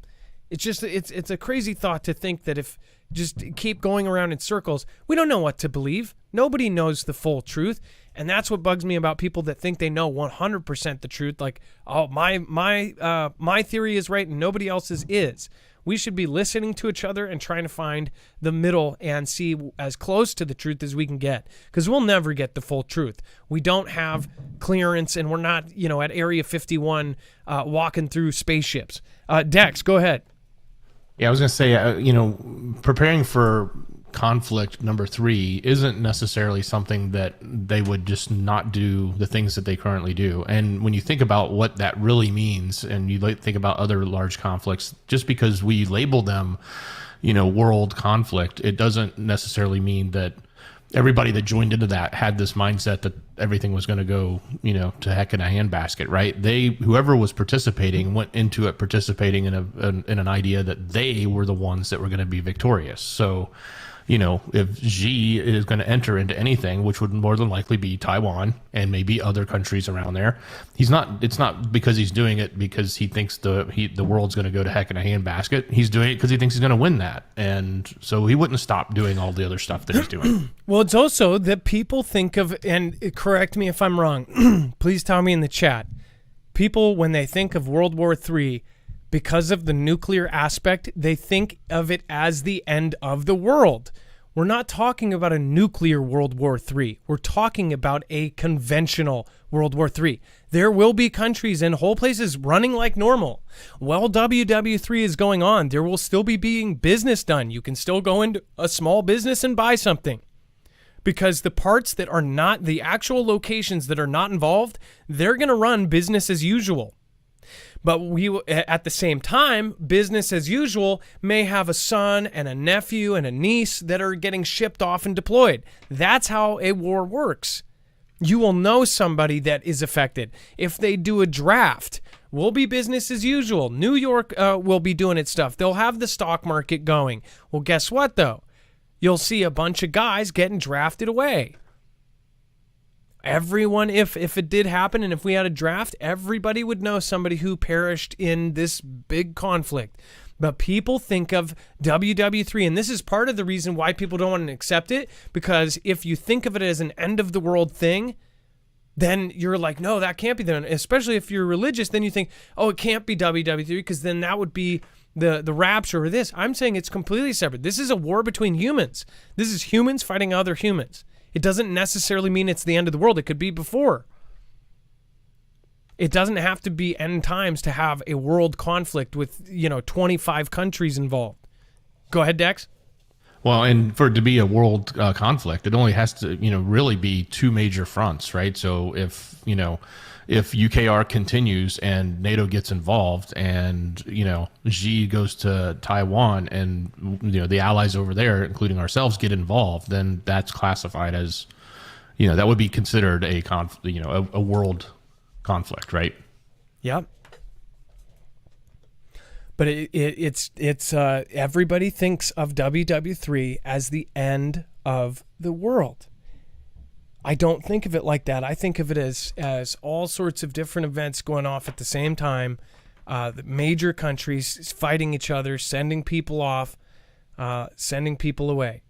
It's just it's a crazy thought to think that if just keep going around in circles, we don't know what to believe. Nobody knows the full truth. And that's what bugs me about people that think they know 100% the truth. Like, oh, my theory is right and nobody else's is. We should be listening to each other and trying to find the middle and see as close to the truth as we can get, because we'll never get the full truth. We don't have clearance, and we're not, at Area 51 walking through spaceships. Dex, go ahead. Yeah, I was going to say, preparing for conflict number 3 isn't necessarily something that they would just not do the things that they currently do. And when you think about what that really means, and you think about other large conflicts, just because we label them, world conflict, it doesn't necessarily mean that everybody that joined into that had this mindset that everything was going to go, to heck in a handbasket, right? Whoever was participating went into it participating in an idea that they were the ones that were going to be victorious. So, if Xi is going to enter into anything, which would more than likely be Taiwan and maybe other countries around there, it's not because he's doing it because he thinks the world's going to go to heck in a handbasket. He's doing it because he thinks he's going to win that. And so he wouldn't stop doing all the other stuff that he's doing. Well, it's also that people think of, and correct me if I'm wrong, please tell me in the chat, people, when they think of World War III, because of the nuclear aspect, they think of it as the end of the world. We're not talking about a nuclear World War III. We're talking about a conventional World War III. There will be countries and whole places running like normal. While WW3 is going on, there will still be being business done. You can still go into a small business and buy something. Because the parts that are not, the actual locations that are not involved, they're going to run business as usual. But at the same time, business as usual may have a son and a nephew and a niece that are getting shipped off and deployed. That's how a war works. You will know somebody that is affected. If they do a draft, will be business as usual. New York will be doing its stuff. They'll have the stock market going. Well, guess what, though? You'll see a bunch of guys getting drafted away. Everyone, if it did happen and if we had a draft, everybody would know somebody who perished in this big conflict. But people think of WW3, and this is part of the reason why people don't want to accept it, because if you think of it as an end of the world thing, then you're like, no, that can't be there. Especially if you're religious, then you think, oh, it can't be WW3 because then that would be the rapture or this. I'm saying it's completely separate. This is a war between humans. This is humans fighting other humans. It doesn't necessarily mean it's the end of the world. It could be before. It doesn't have to be end times to have a world conflict with, 25 countries involved. Go ahead, Dex. Well, and for it to be a world conflict, it only has to, really be 2 major fronts, right? So if UKR continues and NATO gets involved and, Xi goes to Taiwan and, the allies over there, including ourselves, get involved, then that's classified as, that would be considered a world conflict, right? Yep. But it's everybody thinks of WW3 as the end of the world. I don't think of it like that. I think of it as all sorts of different events going off at the same time. The major countries fighting each other, sending people off, sending people away.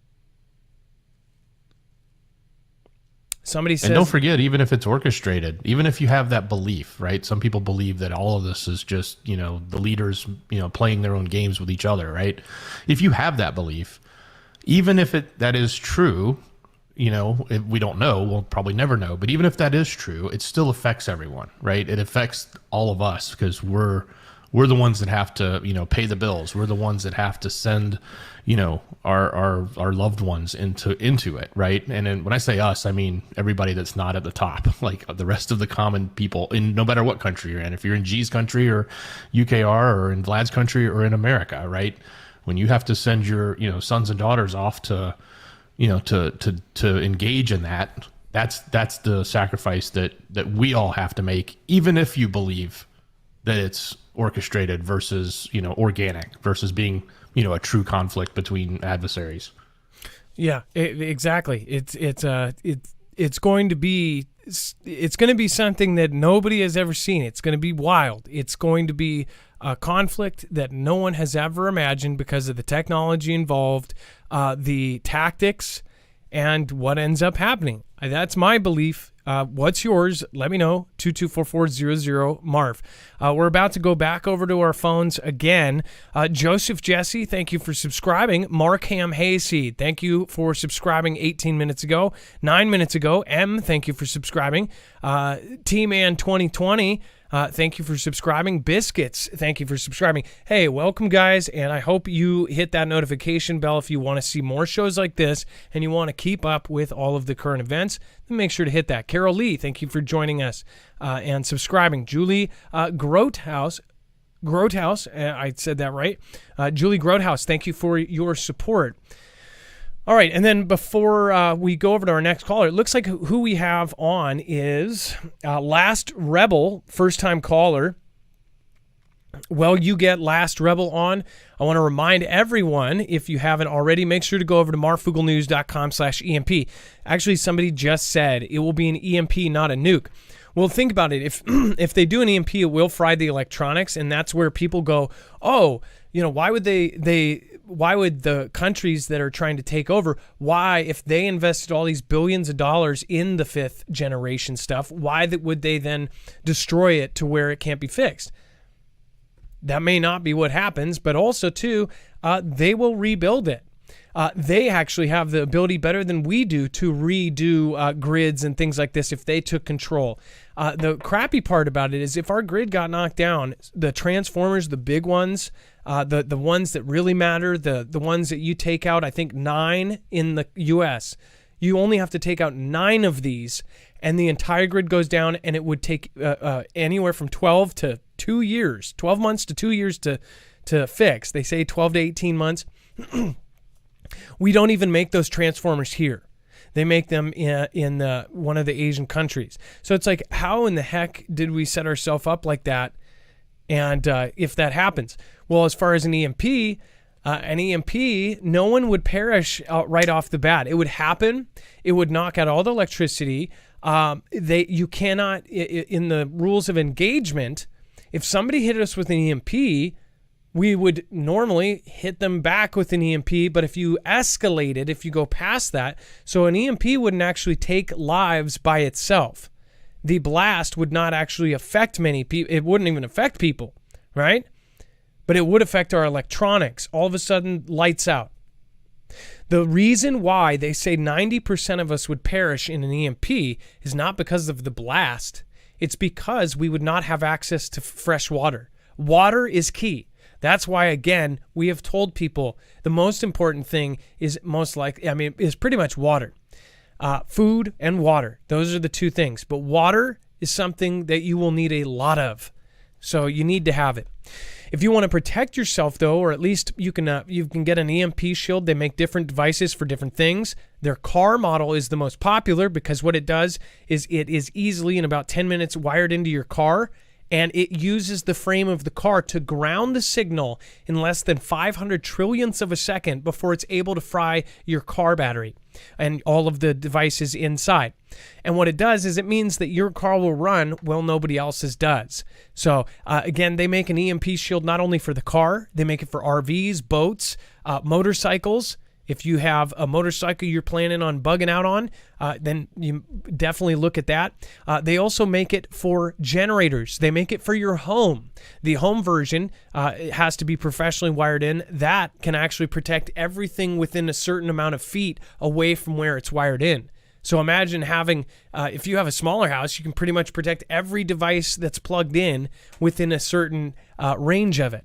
Somebody says, and don't forget, even if it's orchestrated, even if you have that belief, right? Some people believe that all of this is just, the leaders, playing their own games with each other, right? If you have that belief, even if that is true, if we don't know, we'll probably never know. But even if that is true, it still affects everyone, right? It affects all of us because we're the ones that have to, pay the bills. We're the ones that have to send, our loved ones into it, right? And then when I say us, I mean everybody that's not at the top, like the rest of the common people in no matter what country you're in. If you're in G's country or UKR or in Vlad's country or in America, right? When you have to send your, sons and daughters off to engage in that, that's the sacrifice that we all have to make, even if you believe that it's orchestrated versus, organic versus being, a true conflict between adversaries. Yeah, exactly. It's it's going to be something that nobody has ever seen. It's going to be wild. It's going to be a conflict that no one has ever imagined because of the technology involved, the tactics, and what ends up happening. That's my belief. What's yours? Let me know. 224-400 Marv. We're about to go back over to our phones again. Joseph Jesse, thank you for subscribing. Markham Hayseed, thank you for subscribing 18 minutes ago. 9 minutes ago, M, thank you for subscribing. T-Man 2020, thank you for subscribing. Biscuits, thank you for subscribing. Hey, welcome, guys, and I hope you hit that notification bell if you want to see more shows like this and you want to keep up with all of the current events. Then make sure to hit that. Carol Lee, thank you for joining us and subscribing. Julie Grothaus, I said that right. Julie Grothaus, thank you for your support. All right, and then before we go over to our next caller, it looks like who we have on is Last Rebel, first-time caller. Well, you get Last Rebel on. I want to remind everyone, if you haven't already, make sure to go over to marfooglenews.com/EMP. Actually, somebody just said it will be an EMP, not a nuke. Well, think about it. If they do an EMP, it will fry the electronics, and that's where people go, oh, why would why would the countries that are trying to take over, why, if they invested all these billions of dollars in the fifth generation stuff, why would they then destroy it to where it can't be fixed? That may not be what happens, but also, too, they will rebuild it. They actually have the ability better than we do to redo grids and things like this if they took control. The crappy part about it is if our grid got knocked down, the transformers, the big ones, the ones that really matter, the ones that you take out, I think 9 in the U.S., you only have to take out 9 of these, and the entire grid goes down, and it would take anywhere from 12 to 2 years, 12 months to 2 years to fix. They say 12 to 18 months. We don't even make those transformers here. They make them in one of the Asian countries. So it's like, how in the heck did we set ourselves up like that? And if that happens, well, as far as an EMP, no one would perish right off the bat. It would happen. It would knock out all the electricity. You cannot, in the rules of engagement, if somebody hit us with an EMP, we would normally hit them back with an EMP, but if you escalate it, if you go past that, so an EMP wouldn't actually take lives by itself. The blast would not actually affect many people. It wouldn't even affect people, right? But it would affect our electronics. All of a sudden, lights out. The reason why they say 90% of us would perish in an EMP is not because of the blast. It's because we would not have access to fresh water. Water is key. That's why, again, we have told people the most important thing is is pretty much water. Food and water. Those are the two things. But water is something that you will need a lot of. So you need to have it. If you want to protect yourself, though, or at least you can get an EMP shield. They make different devices for different things. Their car model is the most popular because what it does is it is easily in about 10 minutes wired into your car. And it uses the frame of the car to ground the signal in less than 500 trillionths of a second before it's able to fry your car battery and all of the devices inside. And what it does is it means that your car will run while nobody else's does. So again, they make an EMP shield not only for the car, they make it for RVs, boats, motorcycles. If you have a motorcycle you're planning on bugging out on, then you definitely look at that. They also make it for generators. They make it for your home. The home version it has to be professionally wired in. That can actually protect everything within a certain amount of feet away from where it's wired in. So imagine having, if you have a smaller house, you can pretty much protect every device that's plugged in within a certain range of it.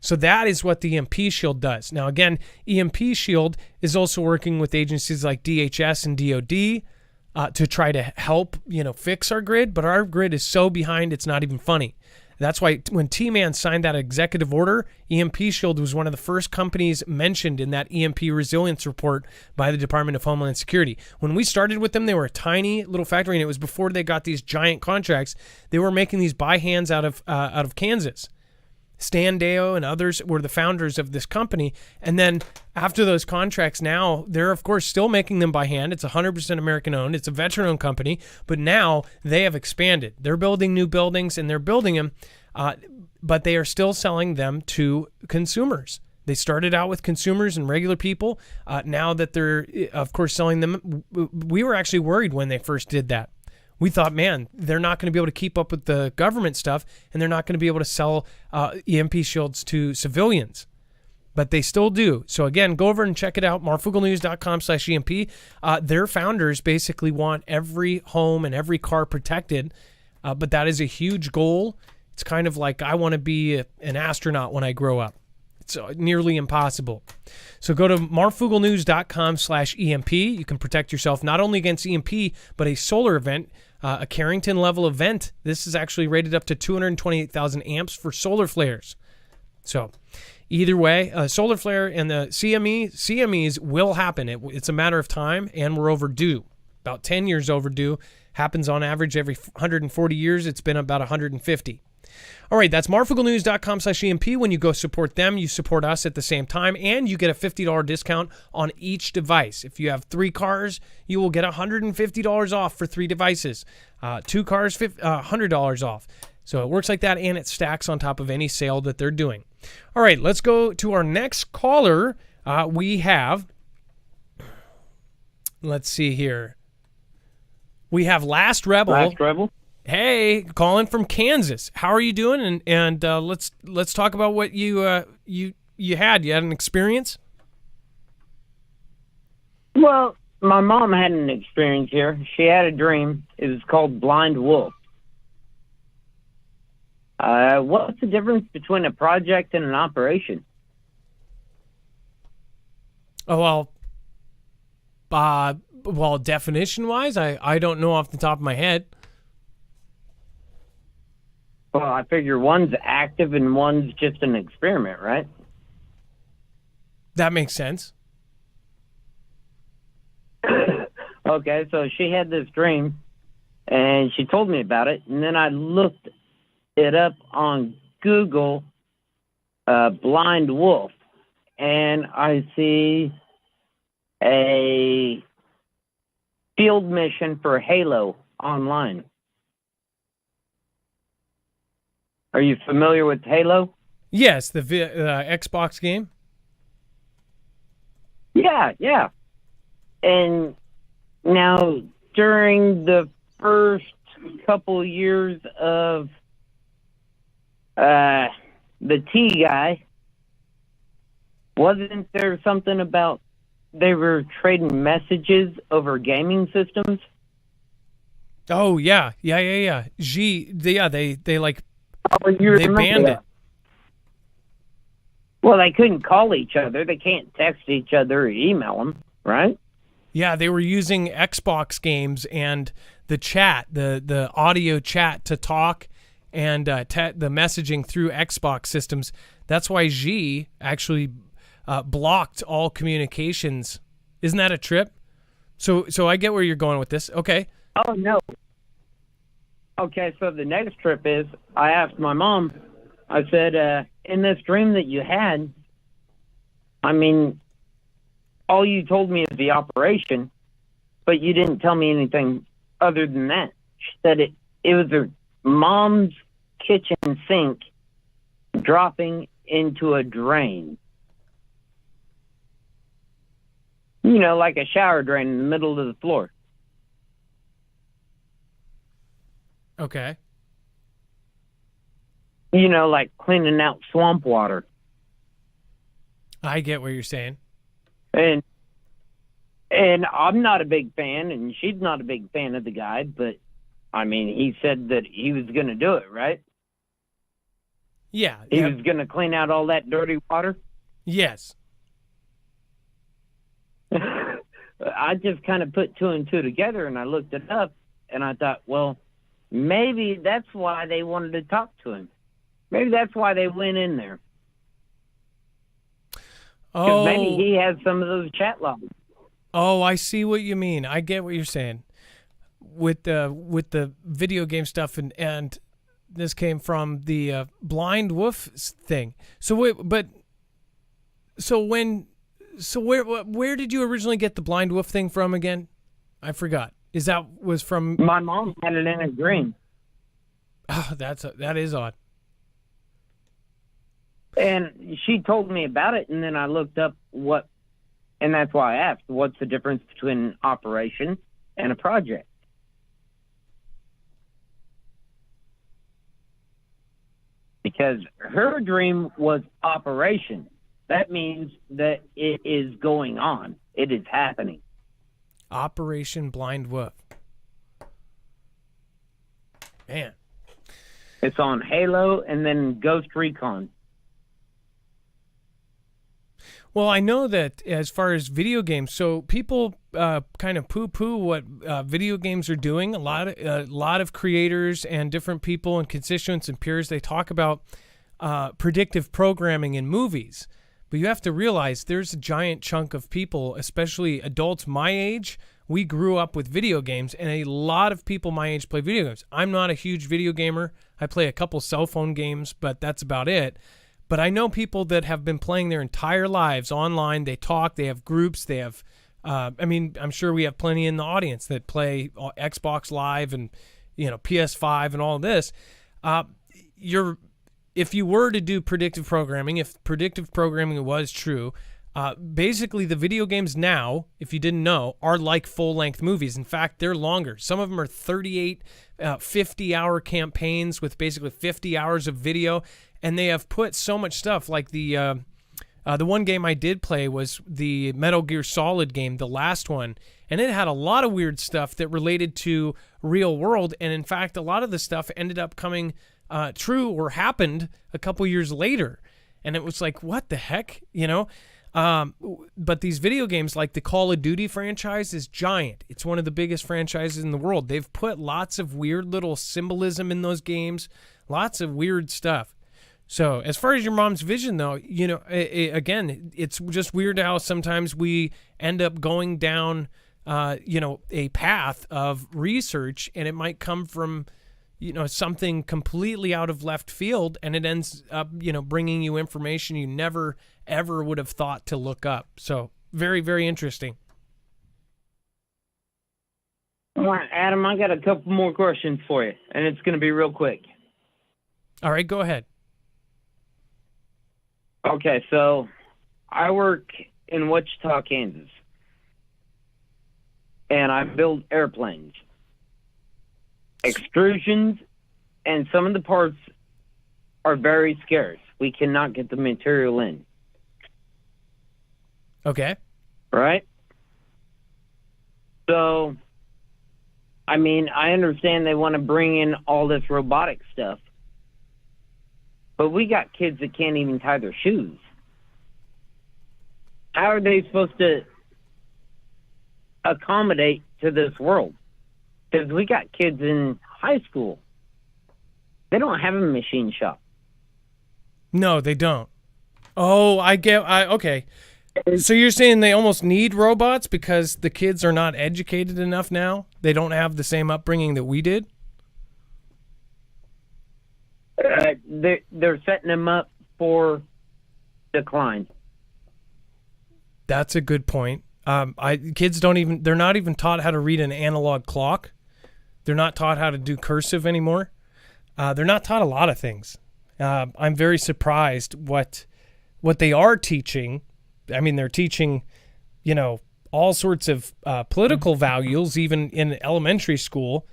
So that is what the EMP Shield does. Now, again, EMP Shield is also working with agencies like DHS and DOD to try to help, fix our grid. But our grid is so behind, it's not even funny. That's why when T-Man signed that executive order, EMP Shield was one of the first companies mentioned in that EMP resilience report by the Department of Homeland Security. When we started with them, they were a tiny little factory, and it was before they got these giant contracts. They were making these by hands out of Kansas. Stan Deo and others were the founders of this company. And then after those contracts, now they're, of course, still making them by hand. It's 100% American owned. It's a veteran-owned company. But now they have expanded. They're building new buildings, and they're building them, but they are still selling them to consumers. They started out with consumers and regular people. Now that they're, of course, selling them, we were actually worried when they first did that. We thought, man, they're not going to be able to keep up with the government stuff, and they're not going to be able to sell EMP shields to civilians. But they still do. So again, go over and check it out, marfooglenews.com/EMP. Their founders basically want every home and every car protected, but that is a huge goal. It's kind of like I want to be an astronaut when I grow up. It's nearly impossible. So go to marfooglenews.com/EMP. You can protect yourself not only against EMP, but a solar event, a Carrington level event. This is actually rated up to 228,000 amps for solar flares. So either way, solar flare and the CMEs will happen. It's a matter of time, and we're overdue. About 10 years overdue. Happens on average every 140 years. It's been about 150. All right, that's marfooglenews.com/EMP. When you go support them, you support us at the same time, and you get a $50 discount on each device. If you have 3 cars, you will get $150 off for 3 devices. 2 cars, $100 off. So it works like that, and it stacks on top of any sale that they're doing. All right, let's go to our next caller. We have, let's see here. We have Last Rebel. Last Rebel. Hey, calling from Kansas. How are you doing? And let's talk about what you had. You had an experience? Well, my mom had an experience here. She had a dream. It was called Blind Wolf. What's the difference between a project and an operation? Oh, well, definition-wise, I don't know off the top of my head. Well, I figure one's active and one's just an experiment, right? That makes sense. Okay, so she had this dream, and she told me about it, and then I looked it up on Google, Blind Wolf, and I see a field mission for Halo online. Are you familiar with Halo? Yes, the Xbox game. Yeah. And now, during the first couple years of the T guy, wasn't there something about they were trading messages over gaming systems? Oh, yeah. They like... Oh, you they banned it. Well, they couldn't call each other. They can't text each other or email them, right? Yeah, they were using Xbox games and the chat, the audio chat to talk, and the messaging through Xbox systems. That's why Xi actually blocked all communications. Isn't that a trip? So I get where you're going with this. Okay. Oh, no. Okay, so the next trip is, I asked my mom, I said, in this dream that you had, I mean, all you told me is the operation, but you didn't tell me anything other than that. She said it was her mom's kitchen sink dropping into a drain. You know, like a shower drain in the middle of the floor. Okay. You know, like cleaning out swamp water. I get what you're saying. And I'm not a big fan, and she's not a big fan of the guy, but, I mean, he said that he was going to do it, right? Yeah. He was going to clean out all that dirty water? Yes. I just kind of put 2 and 2 together, and I looked it up, and I thought, well, maybe that's why they wanted to talk to him. Maybe that's why they went in there. Because maybe he has some of those chat logs. Oh, I see what you mean. I get what you're saying. With the video game stuff and this came from the blind wolf thing. So where did you originally get the blind wolf thing from again? I forgot. Was from My mom had it in a dream. Oh, that is odd. And she told me about it, and then I looked up and that's why I asked, what's the difference between an operation and a project? Because her dream was operation. That means that it is going on. It is happening. Operation Blind Wolf. Man. It's on Halo and then Ghost Recon. Well, I know that as far as video games, so people kind of poo-poo what video games are doing. A lot of creators and different people and constituents and peers, they talk about predictive programming in movies. But you have to realize there's a giant chunk of people, especially adults my age. We grew up with video games, and a lot of people my age play video games. I'm not a huge video gamer. I play a couple cell phone games, but that's about it. But I know people that have been playing their entire lives online. They talk, they have groups, they have, I'm sure we have plenty in the audience that play Xbox Live and, PS5 and all of this. If you were to do predictive programming, if predictive programming was true, basically the video games now, if you didn't know, are like full-length movies. In fact, they're longer. Some of them are 38, 50-hour campaigns with basically 50 hours of video. And they have put so much stuff, like the one game I did play was the Metal Gear Solid game, the last one, and it had a lot of weird stuff that related to real world, and in fact, a lot of the stuff ended up coming true or happened a couple years later, and it was like, what the heck, But these video games, like the Call of Duty franchise, is giant. It's one of the biggest franchises in the world. They've put lots of weird little symbolism in those games, lots of weird stuff. So as far as your mom's vision, though, again, it's just weird how sometimes we end up going down, a path of research, and it might come from, something completely out of left field, and it ends up, bringing you information you never, ever would have thought to look up. So very, very interesting. All right, Adam, I got a couple more questions for you, and it's going to be real quick. All right, go ahead. Okay, so I work in Wichita, Kansas, and I build airplanes, extrusions, and some of the parts are very scarce. We cannot get the material in. Okay. Right? So, I understand they want to bring in all this robotic stuff. But we got kids that can't even tie their shoes. How are they supposed to accommodate to this world? Because we got kids in high school. They don't have a machine shop. No, they don't. Oh, okay. So you're saying they almost need robots because the kids are not educated enough now? They don't have the same upbringing that we did? They're setting them up for decline. That's a good point. Kids they're not even taught how to read an analog clock. They're not taught how to do cursive anymore. They're not taught a lot of things. I'm very surprised what they are teaching. They're teaching, all sorts of political values, even in elementary school.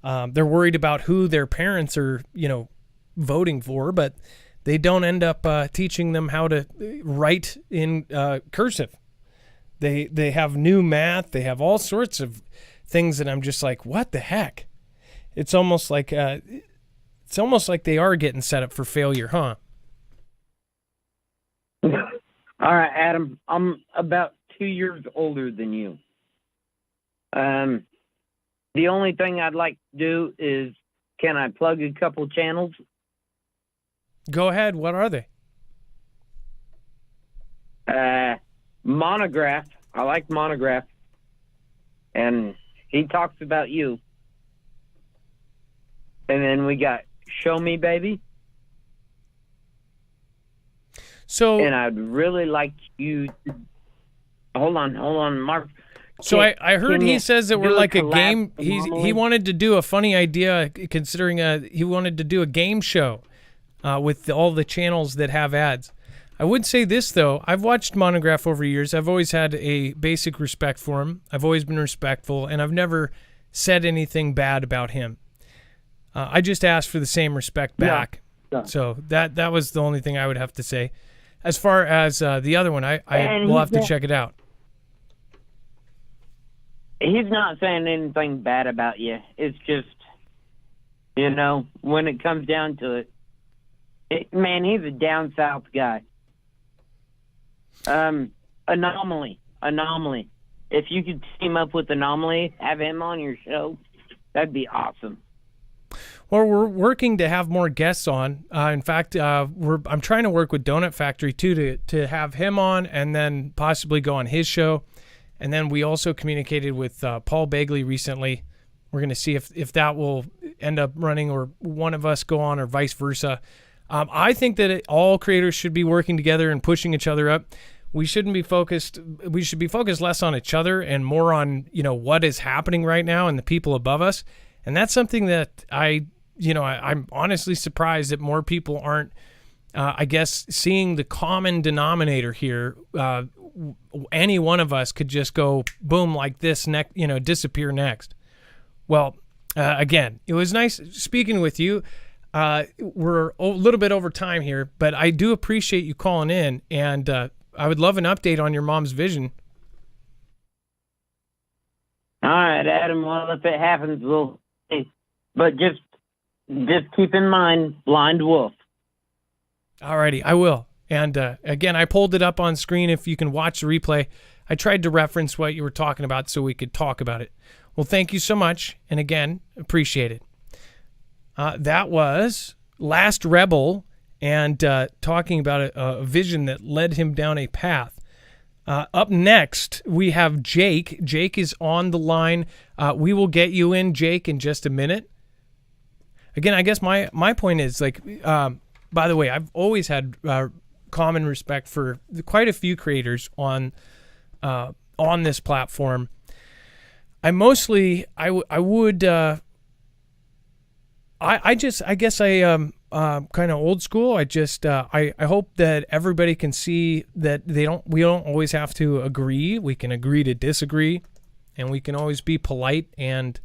They're worried about who their parents are, voting for, but they don't end up teaching them how to write in cursive. They have new math. They have all sorts of things that I'm just like, what the heck? It's almost like they are getting set up for failure, huh? All right, Adam. I'm about 2 years older than you. The only thing I'd like to do is, can I plug a couple channels? Go ahead. What are they? Monograph. I like Monograph. And he talks about you. And then we got show me, baby. So, and I'd really like you to... Hold on, Mark. So I heard he says that we're like a game. He He wanted to do a funny idea, considering he wanted to do a game show with all the channels that have ads. I would say this, though. I've watched Monograph over years. I've always had a basic respect for him. I've always been respectful, and I've never said anything bad about him. I just asked for the same respect back. Yeah. So that was the only thing I would have to say. As far as the other one, I will have to check it out. He's not saying anything bad about you. It's just, when it comes down to it, man, he's a down south guy. Anomaly. If you could team up with Anomaly, have him on your show, that'd be awesome. Well, we're working to have more guests on. In fact, I'm trying to work with Donut Factory too to have him on, and then possibly go on his show. And then we also communicated with Paul Begley recently. We're going to see if that will end up running, or one of us go on, or vice versa. I think that all creators should be working together and pushing each other up. We shouldn't be focused. We should be focused less on each other and more on what is happening right now and the people above us. And that's something that I'm honestly surprised that more people aren't, I guess, seeing the common denominator here. Any one of us could just go boom like this, disappear next. Well, again, it was nice speaking with you. We're a little bit over time here, but I do appreciate you calling in, and I would love an update on your mom's vision. All right, Adam. Well, if it happens, we'll see. But just keep in mind, blind wolf. All righty, I will. And again, I pulled it up on screen if you can watch the replay. I tried to reference what you were talking about so we could talk about it. Well, thank you so much. And again, appreciate it. That was Last Rebel, and talking about a vision that led him down a path. Up next, we have Jake. Jake is on the line. We will get you in, Jake, in just a minute. Again, I guess my point is, by the way, I've always had common respect for quite a few creators on this platform. I mostly, I guess I kind of old school. I hope that everybody can see that we don't always have to agree. We can agree to disagree, and we can always be polite and,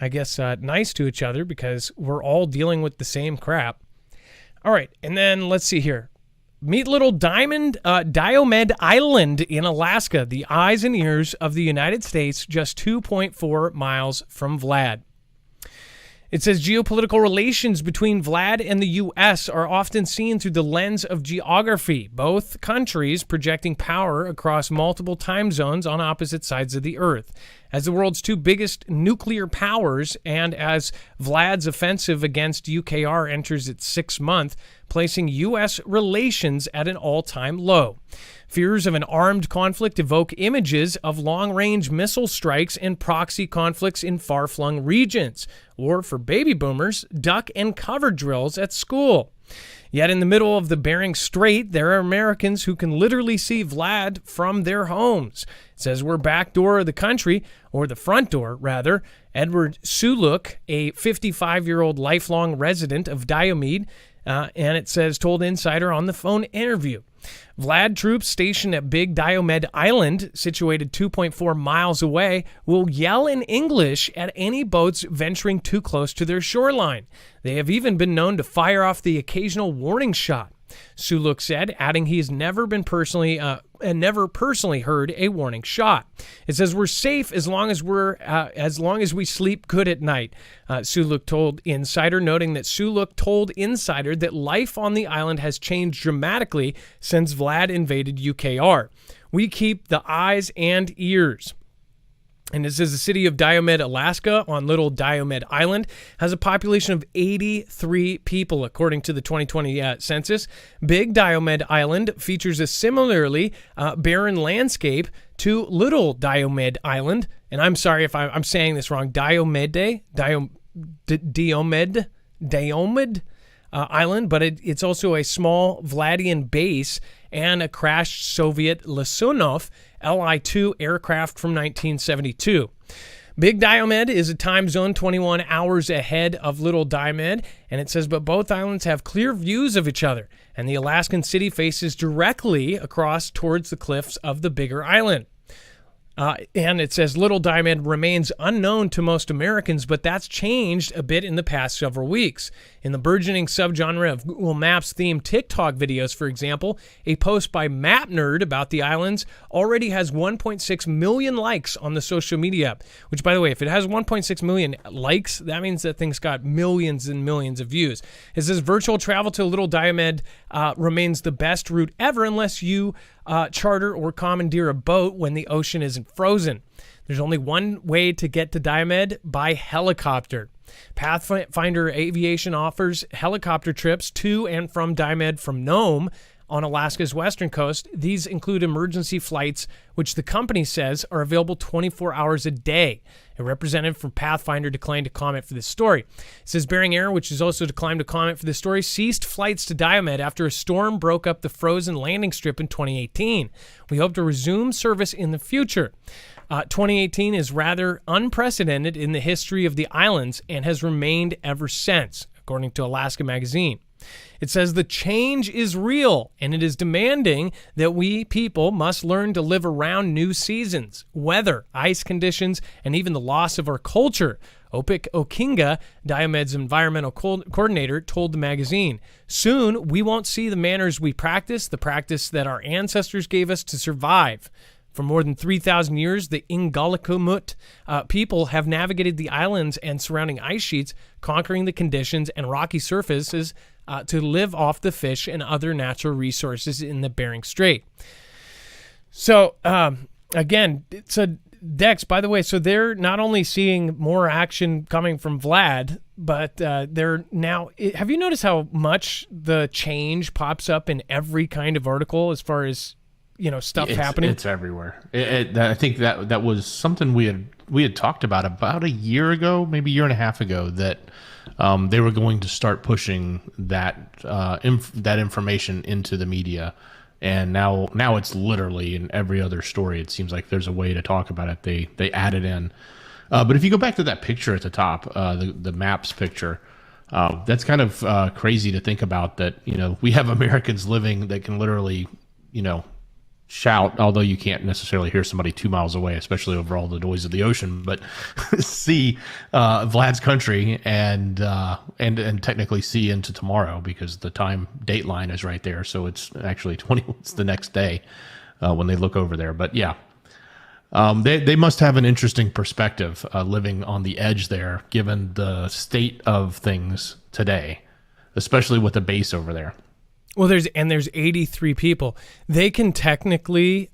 I guess, nice to each other, because we're all dealing with the same crap. All right, and then let's see here. Meet little Diomed Island in Alaska, the eyes and ears of the United States, just 2.4 miles from Vlad. It says geopolitical relations between Vlad and the U.S. are often seen through the lens of geography, both countries projecting power across multiple time zones on opposite sides of the Earth. As the world's two biggest nuclear powers, and as Vlad's offensive against UKR enters its 6th month, placing U.S. relations at an all-time low. Fears of an armed conflict evoke images of long-range missile strikes and proxy conflicts in far-flung regions, or for baby boomers, duck and cover drills at school. Yet in the middle of the Bering Strait, there are Americans who can literally see Vlad from their homes. It says we're back door of the country, or the front door, rather. Edward Suluk, a 55-year-old lifelong resident of Diomed, and it says, told Insider on the phone interview. Vlad troops stationed at Big Diomed Island, situated 2.4 miles away, will yell in English at any boats venturing too close to their shoreline. They have even been known to fire off the occasional warning shot, Suluk said, adding he's never personally heard a warning shot. It says we're safe as long as we sleep good at night. Suluk told Insider, noting that Suluk told Insider that life on the island has changed dramatically since Vlad invaded UKR. We keep the eyes and ears. And this is the city of Diomed, Alaska, on Little Diomed Island, has a population of 83 people, according to the 2020 census. Big Diomed Island features a similarly barren landscape to Little Diomed Island. And I'm sorry if I'm saying this wrong. Diomed Diomede Island, but it's also a small Vladian base and a crashed Soviet Lisunov Li-2 aircraft from 1972. Big Diomede is a time zone 21 hours ahead of Little Diomede, and it says, but both islands have clear views of each other, and the Alaskan city faces directly across towards the cliffs of the bigger island. And it says Little Diomede remains unknown to most Americans, but that's changed a bit in the past several weeks. In the burgeoning subgenre of Google Maps themed TikTok videos, for example, a post by Map Nerd about the islands already has 1.6 million likes on the social media app, which, by the way, if it has 1.6 million likes, that means that thing's got millions and millions of views. It says virtual travel to Little Diomede remains the best route ever unless you charter or commandeer a boat when the ocean isn't frozen. There's only one way to get to Diomede: by helicopter. Pathfinder Aviation offers helicopter trips to and from Diomede from Nome on Alaska's western coast. These include emergency flights, which the company says are available 24 hours a day. A representative from Pathfinder declined to comment for this story. It says Bering Air, which is also declined to comment for this story, ceased flights to Diomede after a storm broke up the frozen landing strip in 2018. We hope to resume service in the future. 2018 is rather unprecedented in the history of the islands and has remained ever since, according to Alaska Magazine. It says the change is real, and it is demanding that we people must learn to live around new seasons, weather, ice conditions, and even the loss of our culture. Opik Okinga, Diomede's environmental coordinator, told the magazine, soon we won't see the manners we practice, the practice that our ancestors gave us to survive. For more than 3,000 years, the Ingalikumut people have navigated the islands and surrounding ice sheets, conquering the conditions and rocky surfaces to live off the fish and other natural resources in the Bering Strait. So, again, so Dex, by the way, so they're not only seeing more action coming from Vlad, but they're now, have you noticed how much the change pops up in every kind of article as far as, you know, stuff happening? It's everywhere. I think that was something we had talked about a year ago, maybe a year and a half ago, that they were going to start pushing that that information into the media, and now it's literally in every other story. It seems like there's a way to talk about it. They add it in, but if you go back to that picture at the top, the maps picture. That's kind of crazy to think about, that, you know, we have Americans living that can literally, you know, shout, although you can't necessarily hear somebody 2 miles away, especially over all the noise of the ocean, but see Vlad's country and technically see into tomorrow, because the date line is right there. So it's actually it's the next day when they look over there. But yeah, they must have an interesting perspective living on the edge there, given the state of things today, especially with the base over there. Well, there's 83 people. They can technically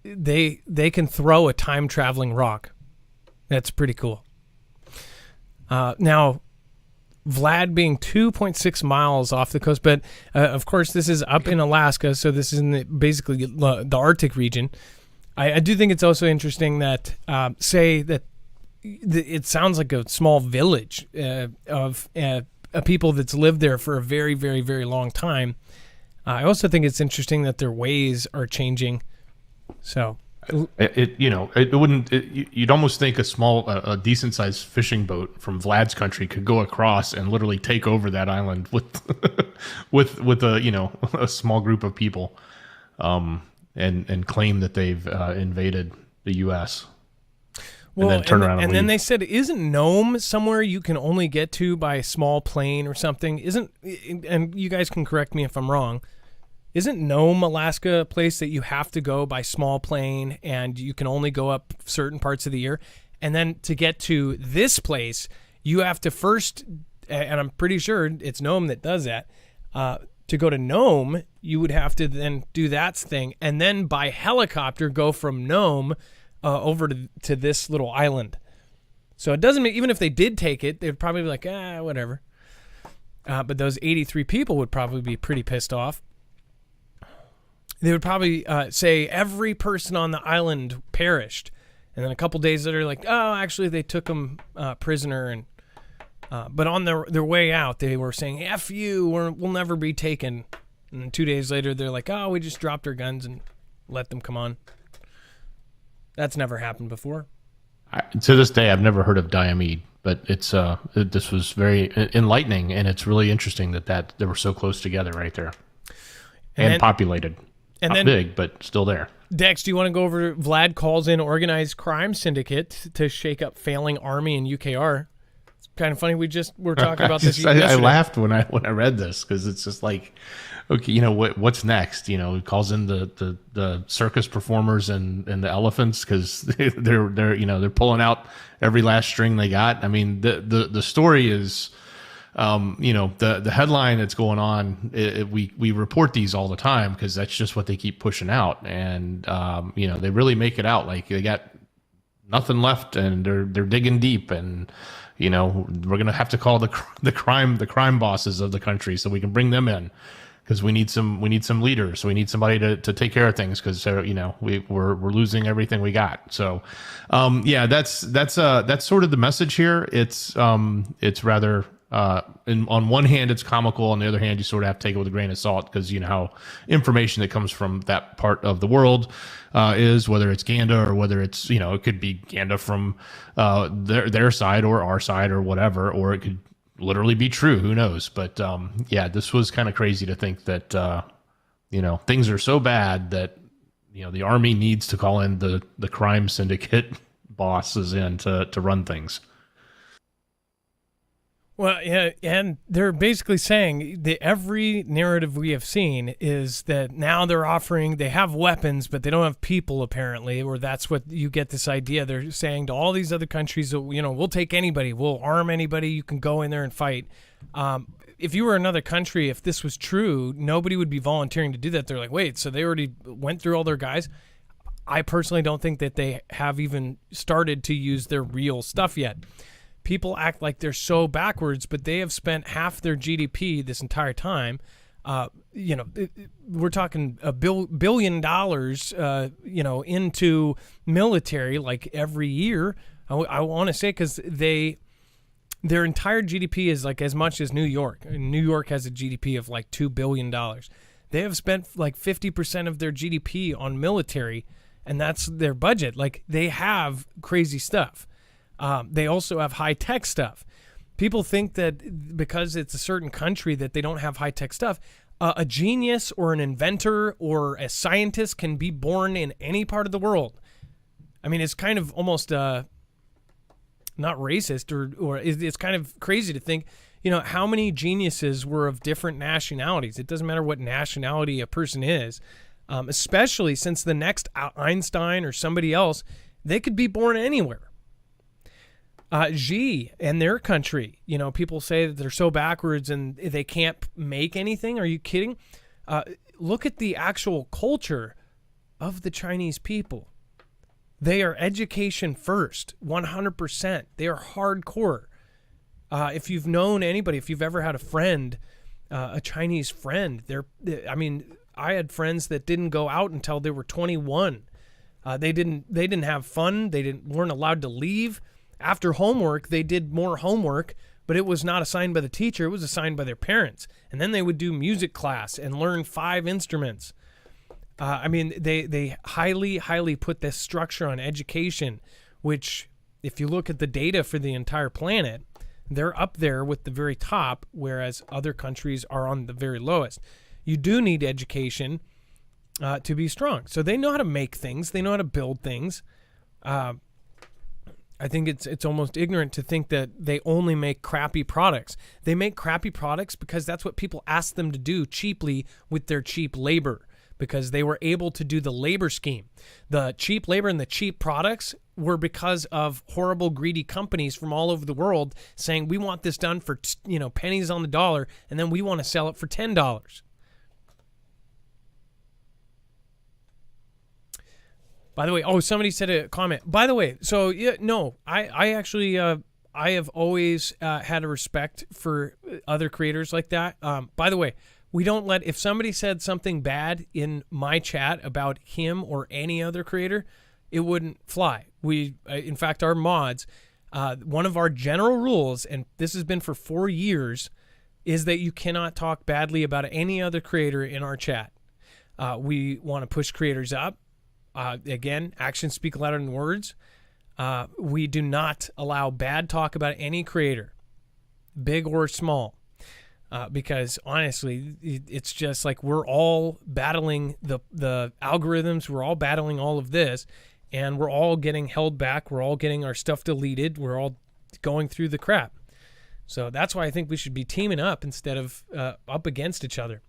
they can throw a time traveling rock. That's pretty cool. Now, Vlad being 2.6 miles off the coast, but of course this is up in Alaska, so this is in basically the Arctic region. I do think it's also interesting that say that it sounds like a small village of people that's lived there for a very, very, very long time. I also think it's interesting that their ways are changing. So you'd almost think a decent sized fishing boat from Vlad's country could go across and literally take over that island with with a small group of people, and claim that they've invaded the U.S. Well, and then turn around and leave. Then they said, isn't Nome somewhere you can only get to by a small plane or something? And you guys can correct me if I'm wrong, isn't Nome, Alaska, a place that you have to go by small plane and you can only go up certain parts of the year? And then to get to this place, you have to first, and I'm pretty sure it's Nome that does that, to go to Nome, you would have to then do that thing, and then by helicopter go from Nome over to this little island. So it doesn't mean, even if they did take it, they'd probably be like, whatever. But those 83 people would probably be pretty pissed off. They would probably say every person on the island perished. And then a couple days later, like, oh, actually they took them prisoner and But on their way out, they were saying, F you, we'll never be taken. And 2 days later, they're like, oh, we just dropped our guns and let them come on. That's never happened before. To this day, I've never heard of Diomede, but this was very enlightening, and it's really interesting that they were so close together right there, and populated. And not then, big, but still there. Dex, do you want to go over? Vlad calls in organized crime syndicate to shake up failing army in UKR. It's kind of funny. We're talking about this. I laughed when I read this because it's just like, okay, what's next? He calls in the circus performers and the elephants because they're pulling out every last string they got. I mean, the story is, the headline that's going on. We report these all the time because that's just what they keep pushing out, and they really make it out like they got nothing left and they're digging deep, and we're gonna have to call the crime bosses of the country so we can bring them in. Because we need some leaders. We need somebody to take care of things because we're losing everything we got. So, that's sort of the message here. It's rather on one hand it's comical, on the other hand you sort of have to take it with a grain of salt because how information that comes from that part of the world is, whether it's Ganda or whether it's it could be Ganda from their side or our side or whatever, or it could literally be true. Who knows? But this was kind of crazy to think that things are so bad that the army needs to call in the crime syndicate bosses in to run things. Well, yeah, and they're basically saying that every narrative we have seen is that now they have weapons, but they don't have people, apparently, or that's what you get this idea. They're saying to all these other countries, we'll take anybody, we'll arm anybody, you can go in there and fight. If you were another country, if this was true, nobody would be volunteering to do that. They're like, wait, so they already went through all their guys? I personally don't think that they have even started to use their real stuff yet. People act like they're so backwards, but they have spent half their GDP this entire time. We're talking $1 billion, into military like every year. I want to say because their entire GDP is like as much as New York. New York has a GDP of like $2 billion. They have spent like 50% of their GDP on military, and that's their budget. Like they have crazy stuff. They also have high-tech stuff. People think that because it's a certain country that they don't have high-tech stuff. A genius or an inventor or a scientist can be born in any part of the world. I mean, it's kind of almost not racist or it's kind of crazy to think, how many geniuses were of different nationalities. It doesn't matter what nationality a person is, especially since the next Einstein or somebody else, they could be born anywhere. Xi and their country, people say that they're so backwards and they can't make anything. Are you kidding? Look at the actual culture of the Chinese people. They are education first, 100%. They are hardcore. If you've known anybody, if you've ever had a friend, a Chinese friend, I had friends that didn't go out until they were 21. They didn't have fun. Weren't allowed to leave. After homework, they did more homework, but it was not assigned by the teacher. It was assigned by their parents. And then they would do music class and learn 5 instruments. They highly, highly put this structure on education, which if you look at the data for the entire planet, they're up there with the very top, whereas other countries are on the very lowest. You do need education to be strong. So they know how to make things. They know how to build things. I think it's almost ignorant to think that they only make crappy products. They make crappy products because that's what people ask them to do cheaply with their cheap labor, because they were able to do the labor scheme. The cheap labor and the cheap products were because of horrible, greedy companies from all over the world saying, we want this done for pennies on the dollar, and then we want to sell it for $10. By the way, somebody said a comment. By the way, so yeah, no, I actually I have always had a respect for other creators like that. By the way, we don't if somebody said something bad in my chat about him or any other creator, it wouldn't fly. In fact, our mods, One of our general rules, and this has been for 4 years, is that you cannot talk badly about any other creator in our chat. We want to push creators up. Again, actions speak louder than words. We do not allow bad talk about any creator, big or small, because honestly, it's just like we're all battling the algorithms. We're all battling all of this, and we're all getting held back. We're all getting our stuff deleted. We're all going through the crap. So that's why I think we should be teaming up instead of up against each other.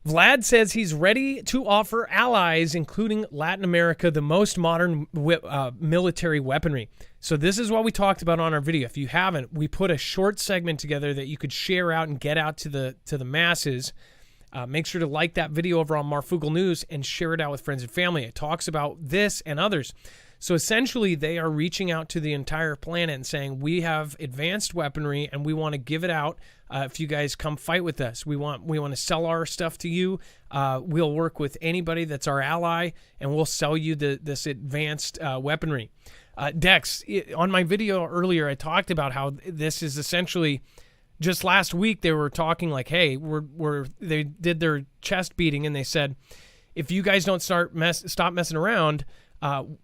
Vlad says he's ready to offer allies, including Latin America, the most modern military weaponry. So this is what we talked about on our video. If you haven't, we put a short segment together that you could share out and get out to the masses. Make sure to like that video over on Marfoogle News and share it out with friends and family. It talks about this and others. So essentially, they are reaching out to the entire planet and saying, we have advanced weaponry and we want to give it out. If you guys come fight with us, we want to sell our stuff to you. We'll work with anybody that's our ally, and we'll sell you this advanced weaponry. Dex, on my video earlier, I talked about how this is essentially just last week. They were talking like, hey, they did their chest beating, and they said, if you guys don't stop messing around,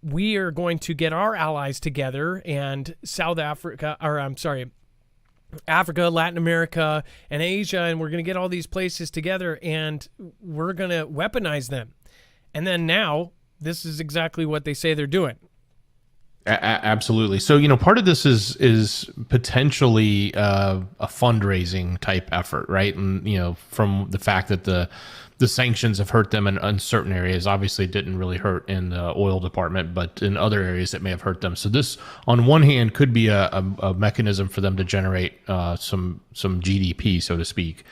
we are going to get our allies together, and Africa, Latin America, and Asia, and we're going to get all these places together, and we're going to weaponize them. And then now, this is exactly what they say they're doing. Absolutely. So, part of this is potentially a fundraising type effort, right? And, from the fact that the sanctions have hurt them in certain areas. Obviously, it didn't really hurt in the oil department, but in other areas it may have hurt them. So this, on one hand, could be a mechanism for them to generate some GDP, so to speak.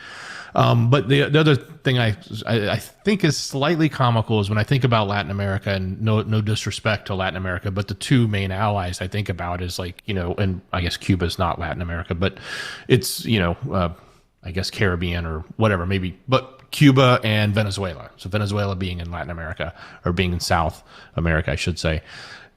But the other thing I think is slightly comical is when I think about Latin America, and no disrespect to Latin America, but the two main allies I think about is and I guess Cuba is not Latin America, but it's, I guess Caribbean or whatever, maybe, but Cuba and Venezuela. So Venezuela being in Latin America, or being in South America, I should say.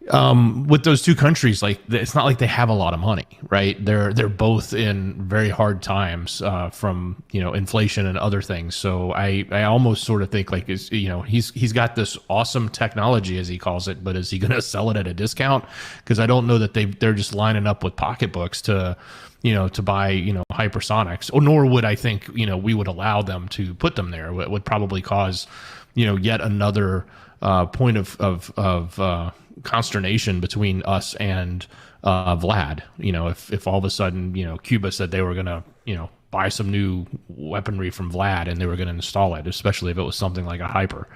With those two countries, it's not like they have a lot of money, right? They're both in very hard times from inflation and other things. So I almost sort of think he's got this awesome technology, as he calls it, but is he going to sell it at a discount? Because I don't know that they're just lining up with pocketbooks to buy, hypersonics, or nor would I think, we would allow them to put them there. It would probably cause, yet another point of consternation between us and Vlad. If all of a sudden, Cuba said they were going to, buy some new weaponry from Vlad and they were going to install it, especially if it was something like a hyper.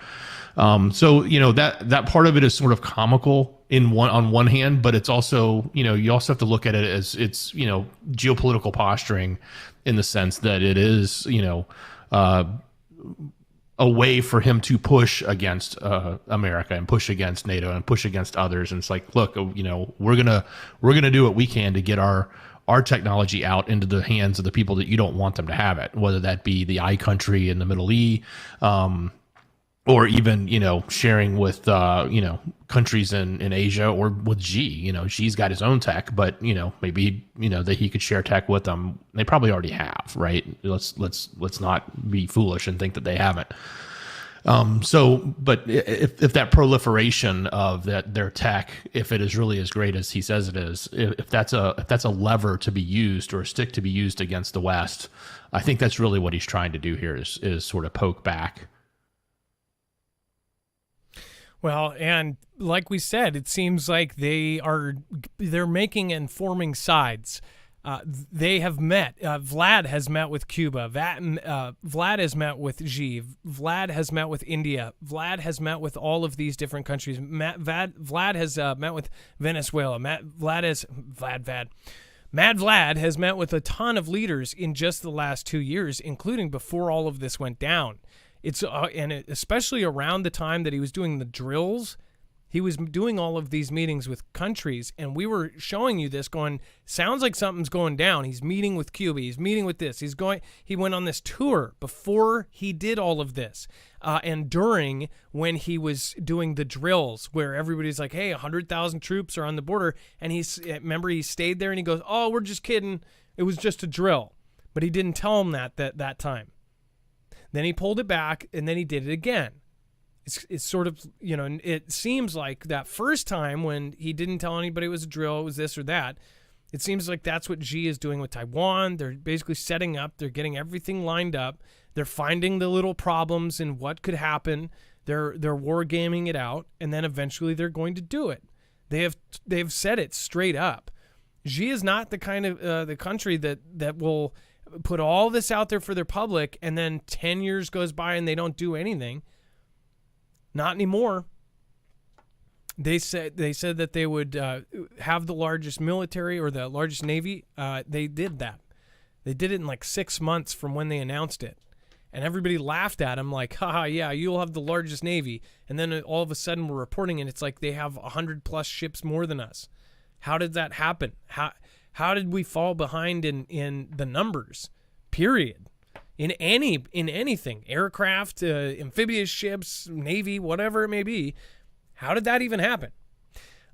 So that part of it is sort of comical on one hand, but it's also, you also have to look at it as it's, geopolitical posturing, in the sense that it is, a way for him to push against America and push against NATO and push against others. And it's like, look, we're gonna do what we can to get our technology out into the hands of the people that you don't want them to have it, whether that be the I country in the Middle East, or even, sharing with, countries in Asia, or with Xi. Xi's got his own tech, but, maybe, that he could share tech with them. They probably already have, right? Let's not be foolish and think that they haven't. But if that proliferation of their tech, if it is really as great as he says it is, if that's a lever to be used, or a stick to be used against the West, I think that's really what he's trying to do here is sort of poke back. Well, and like we said, it seems like they're making and forming sides. They have met. Vlad has met with Cuba. Vlad has met with Xi. Vlad has met with India. Vlad has met with all of these different countries. Vlad has met with Venezuela. Mad Vlad has met with a ton of leaders in just the last 2 years, including before all of this went down. It's and especially around the time that he was doing the drills He was doing all of these meetings with countries, and we were showing you this going, sounds like something's going down. He's meeting with Cuba. He's meeting with this. He went on this tour before he did all of this. And during when he was doing the drills where everybody's like, hey, 100,000 troops are on the border. And he stayed there and he goes, oh, we're just kidding. It was just a drill. But he didn't tell him that time. Then he pulled it back and then he did it again. It's sort of, it seems like that first time when he didn't tell anybody it was a drill, it was this or that. It seems like that's what Xi is doing with Taiwan. They're basically setting up. They're getting everything lined up. They're finding the little problems and what could happen. They're wargaming it out, and then eventually they're going to do it. They've said it straight up. Xi is not the kind of the country that will put all this out there for their public, and then 10 years goes by and they don't do anything. Not anymore. They said that they would have the largest military or the largest navy. They did that. They did it in like 6 months from when they announced it. And everybody laughed at him like, haha, yeah, you'll have the largest navy. And then all of a sudden we're reporting and it's like they have 100 plus ships more than us. How did that happen? How did we fall behind in the numbers? Period. In anything, aircraft, amphibious ships, navy, whatever it may be, how did that even happen?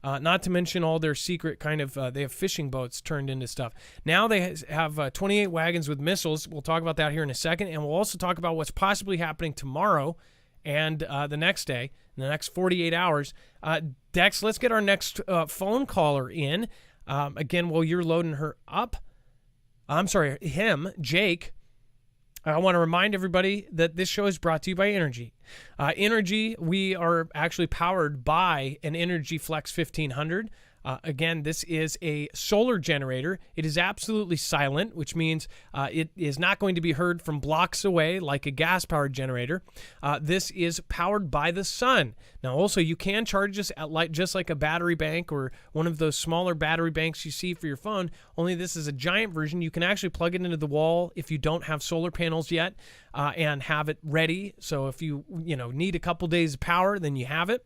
Not to mention all their secret kind of, they have fishing boats turned into stuff. Now they have 28 wagons with missiles. We'll talk about that here in a second. And we'll also talk about what's possibly happening tomorrow and the next day, in the next 48 hours. Dex, let's get our next phone caller in. Again, while you're loading her up. Jake. I want to remind everybody that this show is brought to you by Energy. Energy, we are actually powered by an Energy Flex 1500. Again, this is a solar generator. It is absolutely silent, which means it is not going to be heard from blocks away like a gas-powered generator. This is powered by the sun. Now, also, you can charge this at just like a battery bank or one of those smaller battery banks you see for your phone, only this is a giant version. You can actually plug it into the wall if you don't have solar panels yet and have it ready. So if you need a couple days of power, then you have it.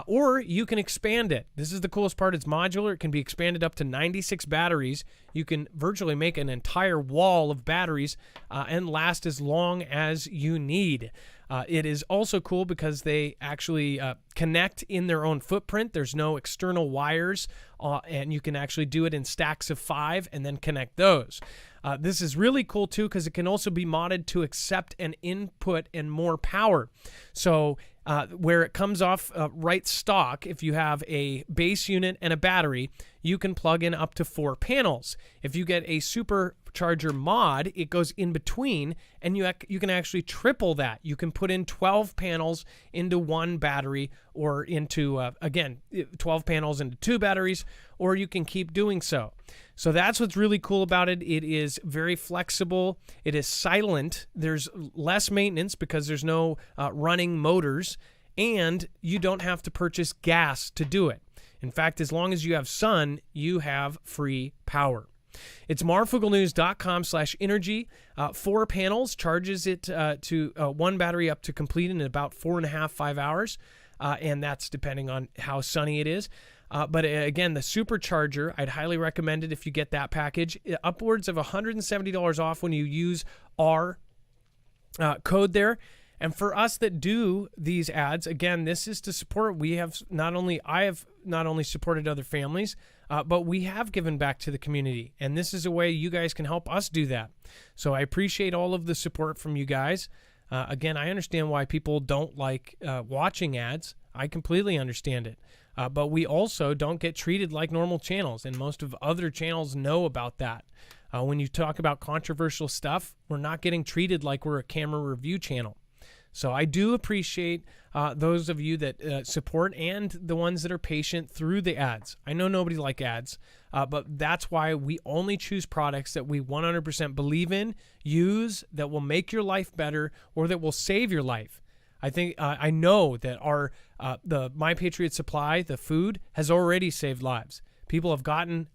Or you can expand it. This is the coolest part. It's modular. It can be expanded up to 96 batteries. You can virtually make an entire wall of batteries and last as long as you need. It is also cool because they actually connect in their own footprint. There's no external wires, and you can actually do it in stacks of 5 and then connect those. This is really cool, too, because it can also be modded to accept and input and more power. So where it comes off right stock, if you have a base unit and a battery, you can plug in up to 4 panels. If you get a supercharger mod, it goes in between, and you can actually triple that. You can put in 12 panels into one battery, or into, 12 panels into 2 batteries, or you can keep doing so. So that's what's really cool about it. It is very flexible. It is silent. There's less maintenance because there's no running motors, and you don't have to purchase gas to do it. In fact, as long as you have sun, you have free power. It's marfooglenews.com/energy. 4 panels charges it to one battery up to complete in about 4.5-5 hours. And that's depending on how sunny it is. But again, the supercharger, I'd highly recommend it if you get that package. Upwards of $170 off when you use our code there. And for us that do these ads, again, this is to support. I have not only supported other families, but we have given back to the community. And this is a way you guys can help us do that. So I appreciate all of the support from you guys. Again, I understand why people don't like watching ads. I completely understand it. But we also don't get treated like normal channels, and most of other channels know about that. When you talk about controversial stuff, we're not getting treated like we're a camera review channel. So I do appreciate those of you that support and the ones that are patient through the ads. I know nobody likes ads, but that's why we only choose products that we 100% believe in, use, that will make your life better, or that will save your life. I know that the My Patriot Supply, the food, has already saved lives. People have gotten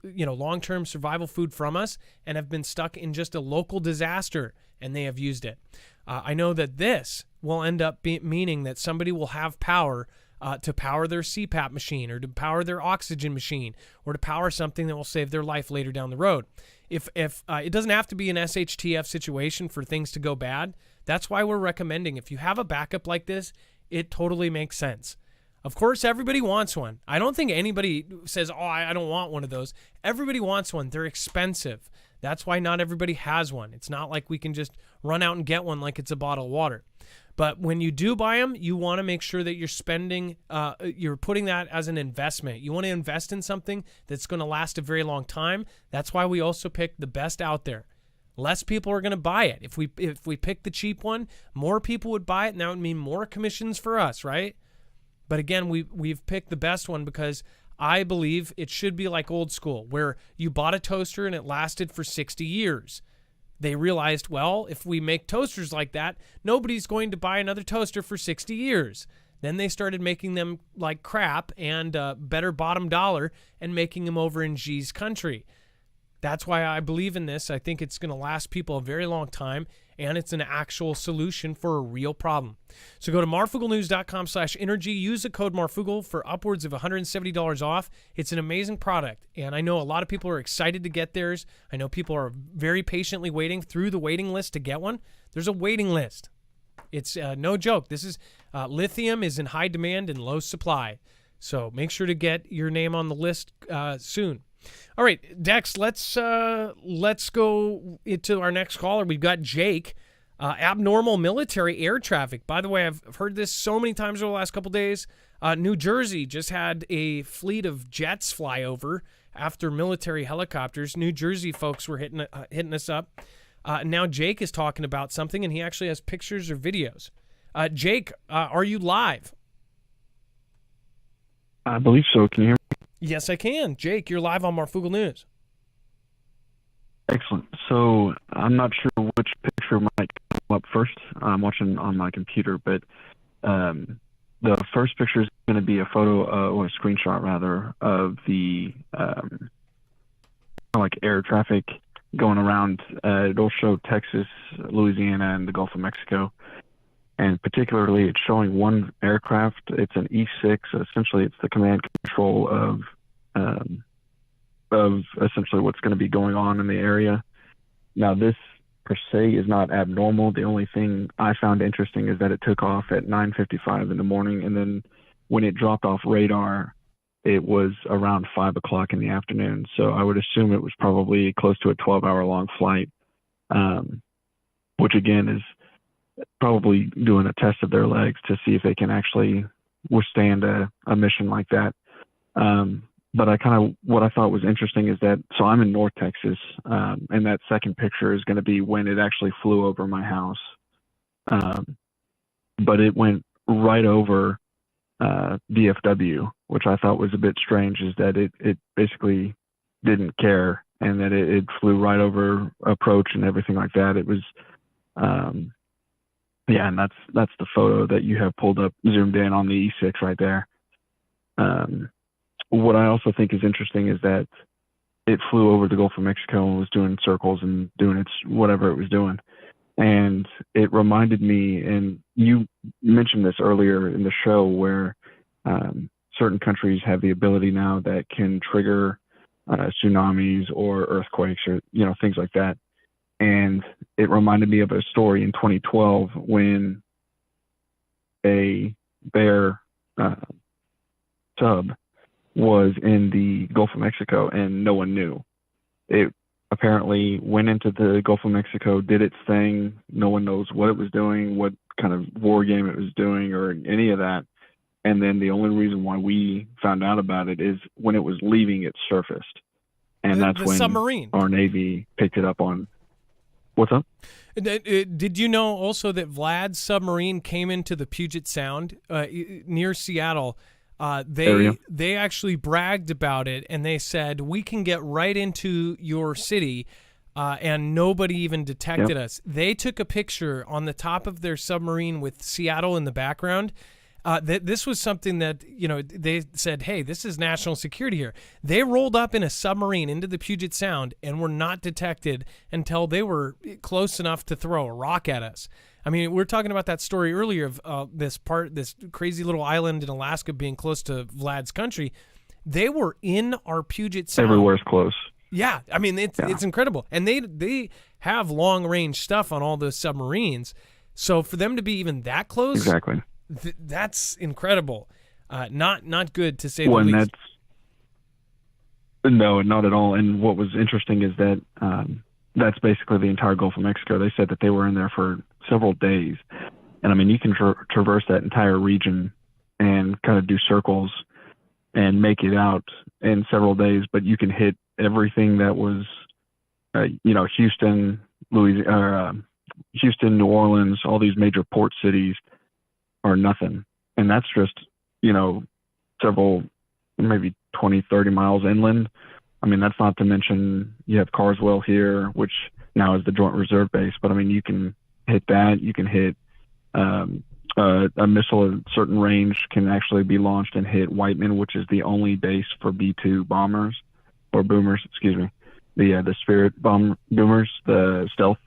long-term survival food from us and have been stuck in just a local disaster, and they have used it. I know that this will end up meaning that somebody will have power to power their CPAP machine or to power their oxygen machine or to power something that will save their life later down the road. If it doesn't have to be an SHTF situation for things to go bad, that's why we're recommending if you have a backup like this, it totally makes sense. Of course, everybody wants one. I don't think anybody says, oh, I don't want one of those. Everybody wants one. They're expensive. That's why not everybody has one. It's not like we can just run out and get one like it's a bottle of water. But when you do buy them, you want to make sure that you're spending, you're putting that as an investment. You want to invest in something that's going to last a very long time. That's why we also pick the best out there. Less people are going to buy it. If we pick the cheap one, more people would buy it, and that would mean more commissions for us, right? But again, we've picked the best one because I believe it should be like old school, where you bought a toaster and it lasted for 60 years. They realized, well, if we make toasters like that, nobody's going to buy another toaster for 60 years. Then they started making them like crap and better bottom dollar and making them over in G's country. That's why I believe in this. I think it's going to last people a very long time, and it's an actual solution for a real problem. So go to marfooglenews.com/energy. Use the code Marfoogle for upwards of $170 off. It's an amazing product, and I know a lot of people are excited to get theirs. I know people are very patiently waiting through the waiting list to get one. There's a waiting list. It's no joke. This is lithium is in high demand and low supply. So make sure to get your name on the list soon. All right, Dex, let's go into our next caller. We've got Jake. Abnormal military air traffic. By the way, I've heard this so many times over the last couple days. New Jersey just had a fleet of jets fly over after military helicopters. New Jersey folks were hitting us up. Now Jake is talking about something, and he actually has pictures or videos. Jake, are you live? I believe so. Can you hear me? Yes, I can. Jake, you're live on Marfoogle News. Excellent. So I'm not sure which picture might come up first. I'm watching on my computer, but the first picture is going to be a photo or a screenshot rather of the like air traffic going around. It'll show Texas, Louisiana, and the Gulf of Mexico. And particularly, it's showing one aircraft. It's an E6. Essentially, it's the command control of essentially what's going to be going on in the area. Now, this per se is not abnormal. The only thing I found interesting is that it took off at 9:55 in the morning, and then when it dropped off radar, it was around 5 o'clock in the afternoon. So I would assume it was probably close to a 12-hour-long flight, which again is probably doing a test of their legs to see if they can actually withstand a mission like that. But what I thought was interesting is that, so I'm in North Texas, and that second picture is going to be when it actually flew over my house. But it went right over DFW, which I thought was a bit strange, is that it basically didn't care, and that it flew right over approach and everything like that. It was, yeah, and that's the photo that you have pulled up, zoomed in on the E6 right there. What I also think is interesting is that it flew over the Gulf of Mexico and was doing circles and doing its whatever it was doing. And it reminded me, and you mentioned this earlier in the show, where certain countries have the ability now that can trigger tsunamis or earthquakes or, things like that. And it reminded me of a story in 2012 when a Bear sub was in the Gulf of Mexico and no one knew. It apparently went into the Gulf of Mexico, did its thing. No one knows what it was doing, what kind of war game it was doing, or any of that. And then the only reason why we found out about it is when it was leaving, it surfaced. And that's when submarine. Our Navy picked it up on. What's up? Did you know also that Vlad's submarine came into the Puget Sound near Seattle? They actually bragged about it, and they said, we can get right into your city, and nobody even detected us. They took a picture on the top of their submarine with Seattle in the background. This was something that, they said, hey, this is national security here. They rolled up in a submarine into the Puget Sound and were not detected until they were close enough to throw a rock at us. I mean, we were talking about that story earlier of this crazy little island in Alaska being close to Vlad's country. They were in our Puget Sound. Everywhere's close. Yeah, I mean, it's incredible. And they have long-range stuff on all those submarines. So for them to be even that close, exactly, that's incredible. Not good, to say the least. No, not at all. And what was interesting is that that's basically the entire Gulf of Mexico. They said that they were in there for several days. And, I mean, you can traverse that entire region and kind of do circles and make it out in several days, but you can hit everything that was, Houston, Houston, New Orleans, all these major port cities are nothing. And that's just, several, maybe 20, 30 miles inland. I mean, that's not to mention you have Carswell here, which now is the Joint Reserve Base. But, I mean, you can hit that. You can hit a missile at a certain range can actually be launched and hit Whiteman, which is the only base for B-2 bombers, or boomers, excuse me. The Spirit boomers, the stealth.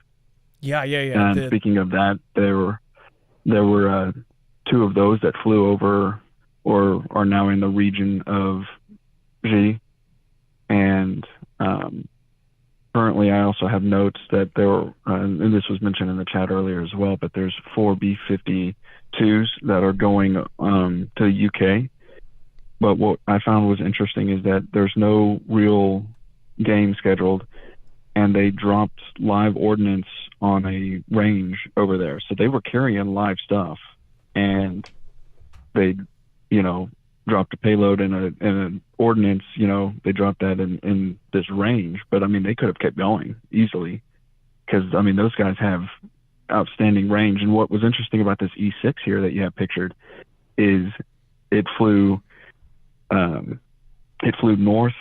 Yeah. And speaking of that, there were two of those that flew over or are now in the region of G. And currently I also have notes that there were, and this was mentioned in the chat earlier as well, but there's 4 B-52s that are going to the UK. But what I found was interesting is that there's no real game scheduled, and they dropped live ordnance on a range over there. So they were carrying live stuff, and they, dropped a payload and an ordnance, they dropped that in this range. But, I mean, they could have kept going easily because, I mean, those guys have outstanding range. And what was interesting about this E6 here that you have pictured is it flew north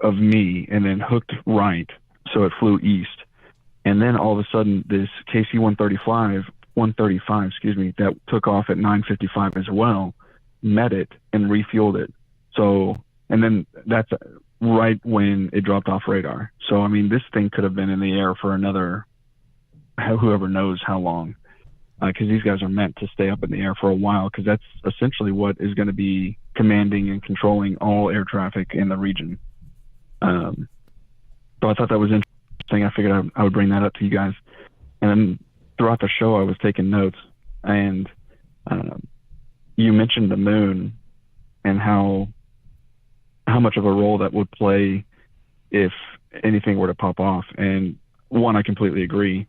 of me and then hooked right, so it flew east. And then all of a sudden, this KC-135, that took off at 9:55 as well, met it and refueled it. So, and then that's right when it dropped off radar. So, I mean, this thing could have been in the air for another, whoever knows how long, because these guys are meant to stay up in the air for a while, because that's essentially what is going to be commanding and controlling all air traffic in the region. So I thought that was interesting. I figured I would bring that up to you guys. And then throughout the show, I was taking notes, and you mentioned the moon and how much of a role that would play if anything were to pop off. And one, I completely agree.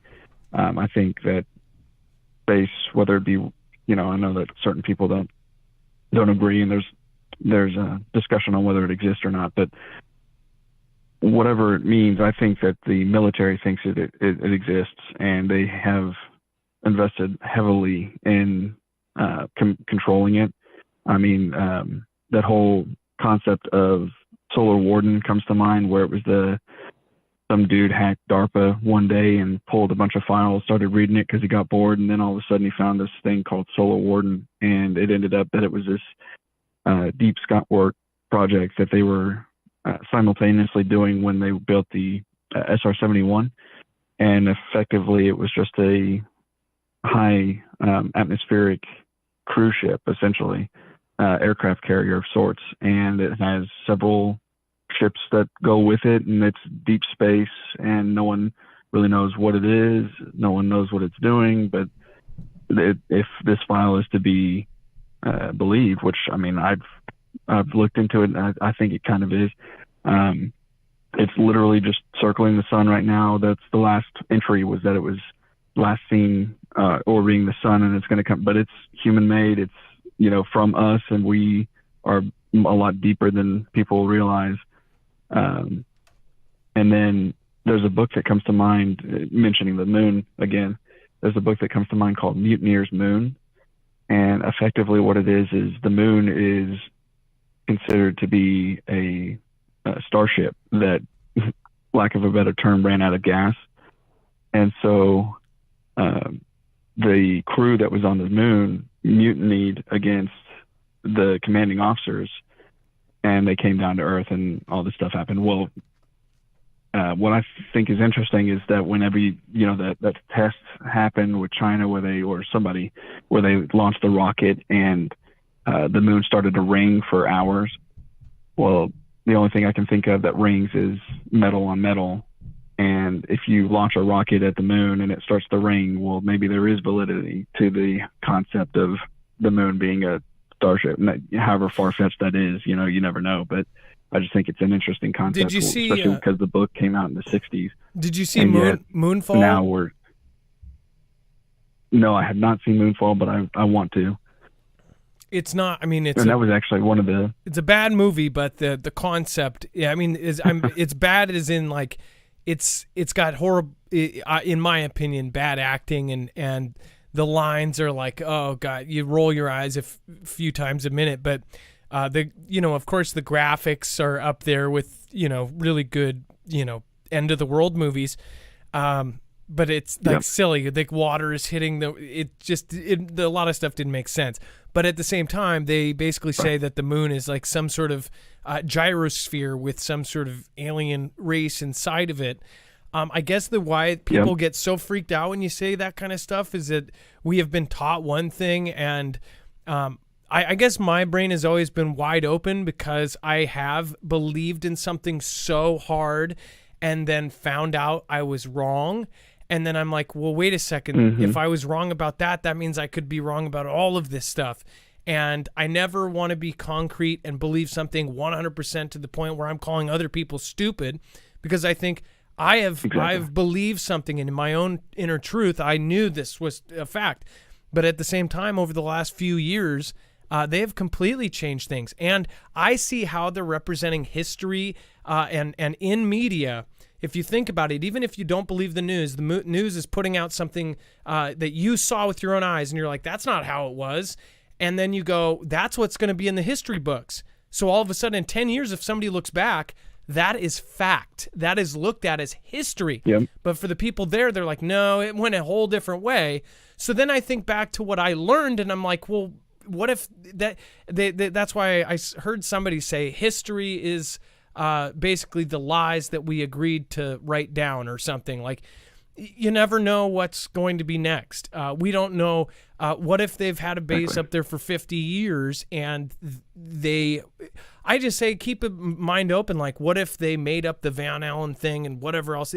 I think that space, whether it be, I know that certain people don't agree, and there's a discussion on whether it exists or not, but whatever it means, I think that the military thinks it exists, and they have invested heavily in controlling it. I mean, that whole concept of Solar Warden comes to mind, where it was some dude hacked DARPA one day and pulled a bunch of files, started reading it because he got bored, and then all of a sudden he found this thing called Solar Warden, and it ended up that it was this deep sky work project that they were simultaneously doing when they built the SR-71, and effectively it was just a high atmospheric cruise ship, essentially, aircraft carrier of sorts, and it has several ships that go with it, and it's deep space, and no one really knows what it is, no one knows what it's doing. But if this file is to be believed, which, I mean, I've looked into it, and I think it kind of is, it's literally just circling the sun right now. That's the last entry, was that it was last seen orbiting the sun, and it's going to come, but it's human made. It's, from us, and we are a lot deeper than people realize. And then there's a book that comes to mind, mentioning the moon again. There's a book that comes to mind called Mutineer's Moon. And effectively what it is the moon is considered to be a starship that, lack of a better term, ran out of gas. And so the crew that was on the moon mutinied against the commanding officers, and they came down to Earth, and all this stuff happened. Well, what I think is interesting is that whenever that test happened with China, where they launched the rocket and the moon started to ring for hours. Well, the only thing I can think of that rings is metal on metal. And if you launch a rocket at the moon and it starts to ring, well, maybe there is validity to the concept of the moon being a starship. However far-fetched that is, you never know. But I just think it's an interesting concept. Did you see, especially because the book came out in the 60s. Did you see Moonfall? Now No, I have not seen Moonfall, but I want to. It's not. I mean, that was actually one of the. It's a bad movie, but the concept. Yeah, I mean, it's bad as in like, it's got horrible. In my opinion, bad acting and the lines are like, oh god, you roll your eyes a few times a minute. But of course, the graphics are up there with really good end of the world movies. But it's like silly. Like water is hitting a lot of stuff didn't make sense. But at the same time, they basically say that the moon is like some sort of gyrosphere with some sort of alien race inside of it. I guess why people get so freaked out when you say that kind of stuff is that we have been taught one thing, and I guess my brain has always been wide open because I have believed in something so hard and then found out I was wrong. And then I'm like, well, wait a second. Mm-hmm. If I was wrong about that, that means I could be wrong about all of this stuff. And I never want to be concrete and believe something 100% to the point where I'm calling other people stupid, because I think I've believed something in my own inner truth. I knew this was a fact. But at the same time, over the last few years, they have completely changed things. And I see how they're representing history and in media. If you think about it, even if you don't believe the news is putting out something that you saw with your own eyes, and you're like, that's not how it was. And then you go, that's what's going to be in the history books. So all of a sudden, in 10 years, if somebody looks back, that is fact. That is looked at as history. Yep. But for the people there, they're like, no, it went a whole different way. So then I think back to what I learned, and I'm like, well, what if that's why I heard somebody say history is basically the lies that we agreed to write down or something. Like, you never know what's going to be next. We don't know. What if they've had a base up there for 50 years and I just say keep a mind open. Like, what if they made up the Van Allen thing and whatever else?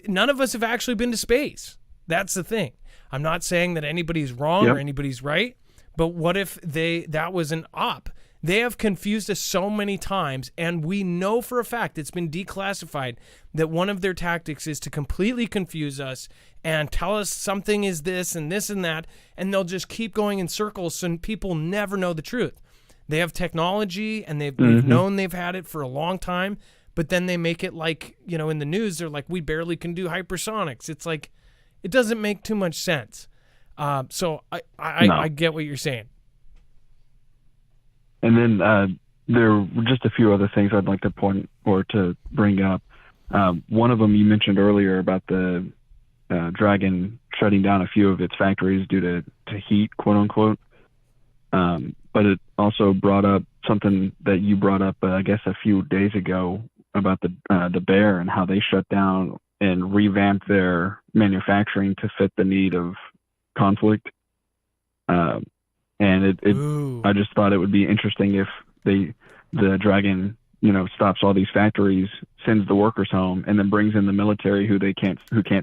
None of us have actually been to space. That's the thing. I'm not saying that anybody's wrong or anybody's right, but what if that was an op? They have confused us so many times, and we know for a fact it's been declassified that one of their tactics is to completely confuse us and tell us something is this and that, and they'll just keep going in circles so people never know the truth. They have technology, and we've known they've had it for a long time, but then they make it like, in the news, they're like, we barely can do hypersonics. It's like, it doesn't make too much sense. So I get what you're saying. And then there were just a few other things I'd like to point or to bring up. One of them you mentioned earlier about the Dragon shutting down a few of its factories due to heat, quote unquote. But it also brought up something that you brought up, I guess, a few days ago about the Bear and how they shut down and revamped their manufacturing to fit the need of conflict. And I just thought it would be interesting if the Dragon, stops all these factories, sends the workers home, and then brings in the military who can't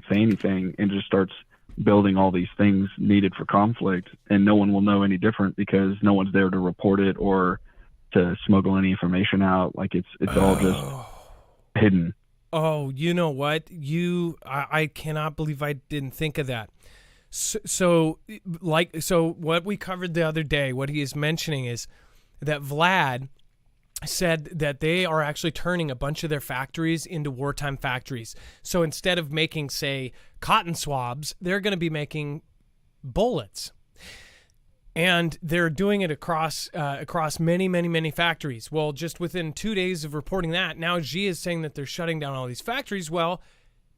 say anything, and just starts building all these things needed for conflict, and no one will know any different because no one's there to report it or to smuggle any information out. Like it's all just hidden. Oh, you know what? I cannot believe I didn't think of that. So what we covered the other day, what he is mentioning is that Vlad said that they are actually turning a bunch of their factories into wartime factories. So instead of making, say, cotton swabs, they're going to be making bullets. And they're doing it across many, many, many factories. Well, just within 2 days of reporting that, now Xi is saying that they're shutting down all these factories. Well,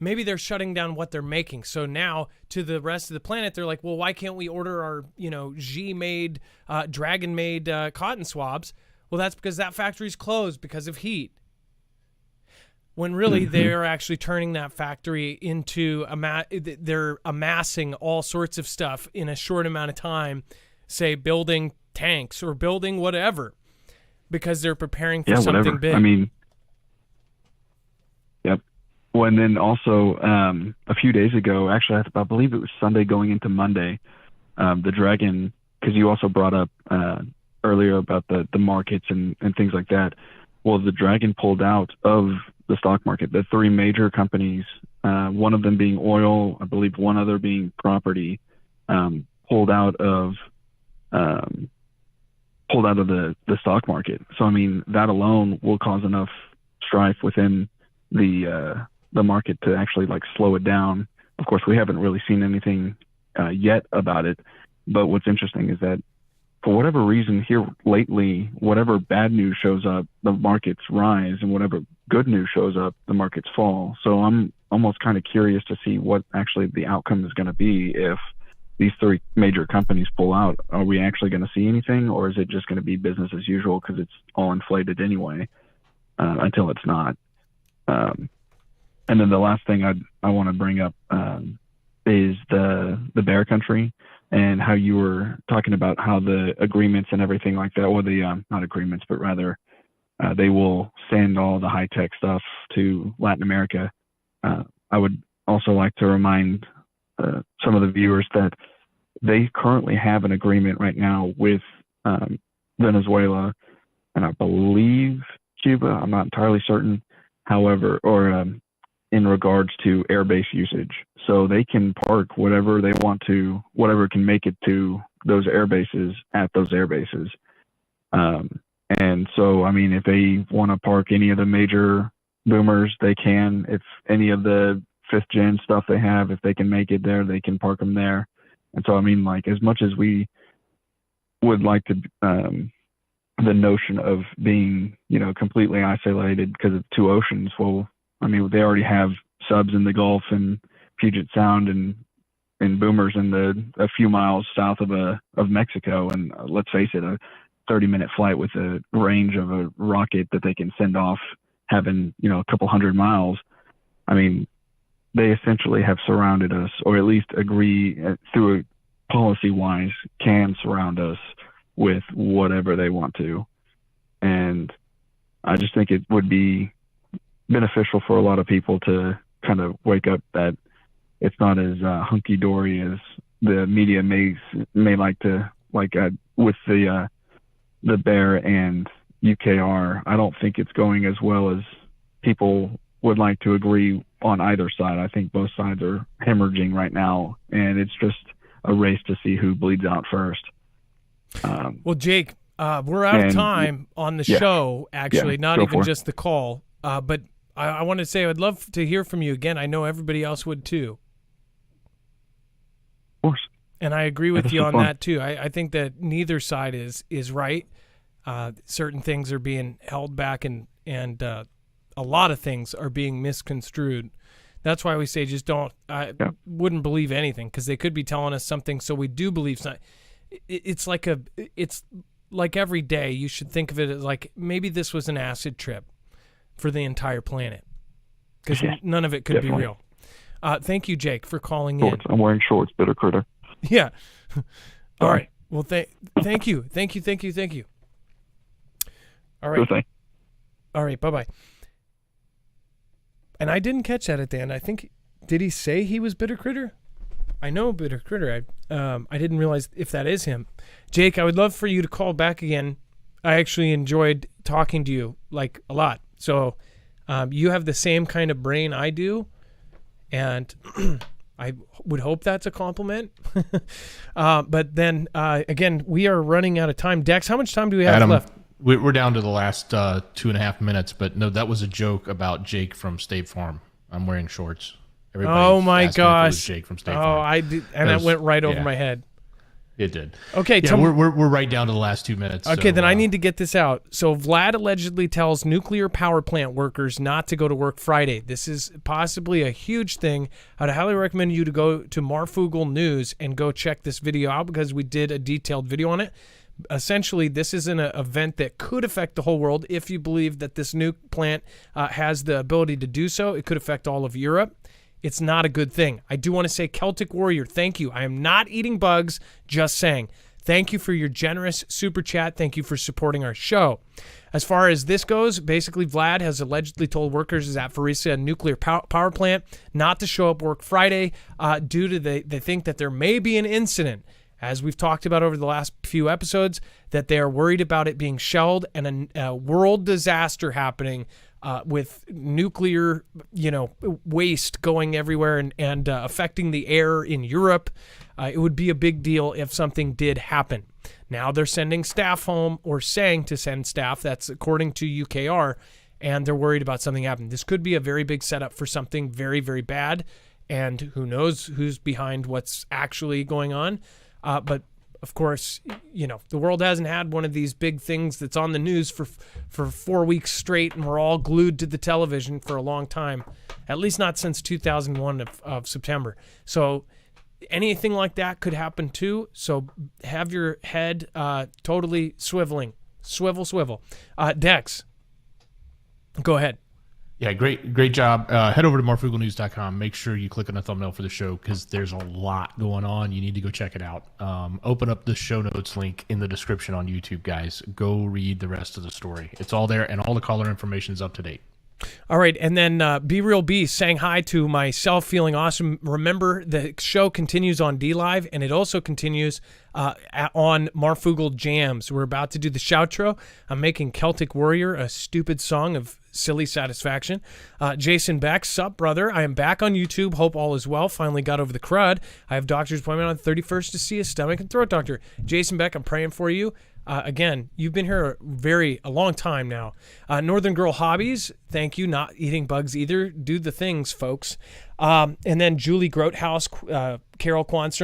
maybe they're shutting down what they're making. So now to the rest of the planet, they're like, well, why can't we order our, G-made, Dragon-made cotton swabs? Well, that's because that factory's closed because of heat. When really they're actually turning that factory into they're amassing all sorts of stuff in a short amount of time, say building tanks or building whatever, because they're preparing for something big. I mean, yep. Well, and then also a few days ago, actually, I believe it was Sunday going into Monday, the Dragon, because you also brought up earlier about the markets and things like that. Well, the Dragon pulled out of the stock market. The three major companies, one of them being oil, I believe one other being property, pulled out of the stock market. So, I mean, that alone will cause enough strife within the market to actually like slow it down. Of course, we haven't really seen anything yet about it. But what's interesting is that for whatever reason here lately, whatever bad news shows up, the markets rise, and whatever good news shows up, the markets fall. So I'm almost kind of curious to see what actually the outcome is going to be if these three major companies pull out. Are we actually going to see anything, or is it just going to be business as usual because it's all inflated anyway until it's not? And then the last thing I want to bring up is the bear country, and how you were talking about how the agreements and everything like that, or the not agreements, but rather they will send all the high-tech stuff to Latin America. I would also like to remind some of the viewers that they currently have an agreement right now with Venezuela, and I believe Cuba. I'm not entirely certain. However, or in regards to airbase usage. So they can park whatever they want to, whatever can make it to those air bases at those air bases. And so, I mean, if they want to park any of the major boomers, they can. If any of the 5th gen stuff they have, if they can make it there, they can park them there. And so, I mean, like, as much as we would like to, the notion of being, completely isolated because of two oceans, well, I mean, they already have subs in the Gulf and Puget Sound and boomers in a few miles south of Mexico. And let's face it, a 30-minute flight with a range of a rocket that they can send off having, a couple hundred miles. I mean, they essentially have surrounded us, or at least agree through policy-wise can surround us with whatever they want to. And I just think it would be beneficial for a lot of people to kind of wake up that it's not as hunky-dory as the media may like to, with the bear and UKR. I don't think it's going as well as people would like to agree on either side. I think both sides are hemorrhaging right now, and it's just a race to see who bleeds out first. Well, Jake, we're out of time on the show, actually, not even just the call. But I want to say I would love to hear from you again. I know everybody else would too. Of course. And I agree with you on that too. I think that neither side is right. Certain things are being held back, and a lot of things are being misconstrued. That's why we say just don't. Wouldn't believe anything, because they could be telling us something, so we do believe something. It's like every day you should think of it as like maybe this was an acid trip for the entire planet, because none of it could be real. Thank you, Jake, for calling in. I'm wearing shorts, bitter critter. Yeah. All right. Well, thank you. All right. Good. All right. Bye-bye. And I didn't catch that at the end. I think, did he say he was bitter critter? I know bitter critter. I didn't realize if that is him. Jake, I would love for you to call back again. I actually enjoyed talking to you a lot. So you have the same kind of brain I do, and I would hope that's a compliment. But then, again, we are running out of time. Dex, how much time do we have left? We're down to the last 2.5 minutes, but no, that was a joke about Jake from State Farm. I'm wearing shorts. Oh my gosh! Jake from State Farm. I did, and that went right over my head. It did. Okay, yeah, we're right down to the last 2 minutes. Okay, so, then I need to get this out. So Vlad allegedly tells nuclear power plant workers not to go to work Friday. This is possibly a huge thing. I'd highly recommend you to go to Marfoogle News and go check this video out because we did a detailed video on it. Essentially, this is an event that could affect the whole world. If you believe that this nuke plant has the ability to do so, it could affect all of Europe. It's not a good thing. I do want to say, Celtic Warrior, thank you. I am not eating bugs, just saying. Thank you for your generous super chat. Thank you for supporting our show. As far as this goes, basically Vlad has allegedly told workers at Zaporizhzhia nuclear power plant not to show up work Friday due to they think that there may be an incident, as we've talked about over the last few episodes, that they are worried about it being shelled and a world disaster happening with nuclear, waste going everywhere and affecting the air in Europe. It would be a big deal if something did happen. Now they're sending staff home, or saying to send staff. That's according to UKR, and they're worried about something happening. This could be a very big setup for something very, very bad, and who knows who's behind what's actually going on. But of course, the world hasn't had one of these big things that's on the news for 4 weeks straight, and we're all glued to the television for a long time, at least not since 2001 of September. So anything like that could happen too. So have your head totally swiveling. Swivel. Dex, go ahead. Yeah, great job. Head over to marfooglenews.com. Make sure you click on the thumbnail for the show because there's a lot going on. You need to go check it out. Open up the show notes link in the description on YouTube, guys. Go read the rest of the story. It's all there, and all the caller information is up to date. All right, and then Be Real B saying hi to myself, feeling awesome. Remember, the show continues on DLive, and it also continues on Marfoogle Jams. We're about to do the shoutro. I'm making Celtic Warrior a stupid song of silly satisfaction. Jason Beck, sup, brother? I am back on YouTube. Hope all is well. Finally got over the crud. I have doctor's appointment on the 31st to see a stomach and throat doctor. Jason Beck, I'm praying for you. Again, you've been here a long time now. Northern Girl Hobbies, thank you. Not eating bugs either. Do the things, folks. And then Julie Grothaus, Carol Quanser,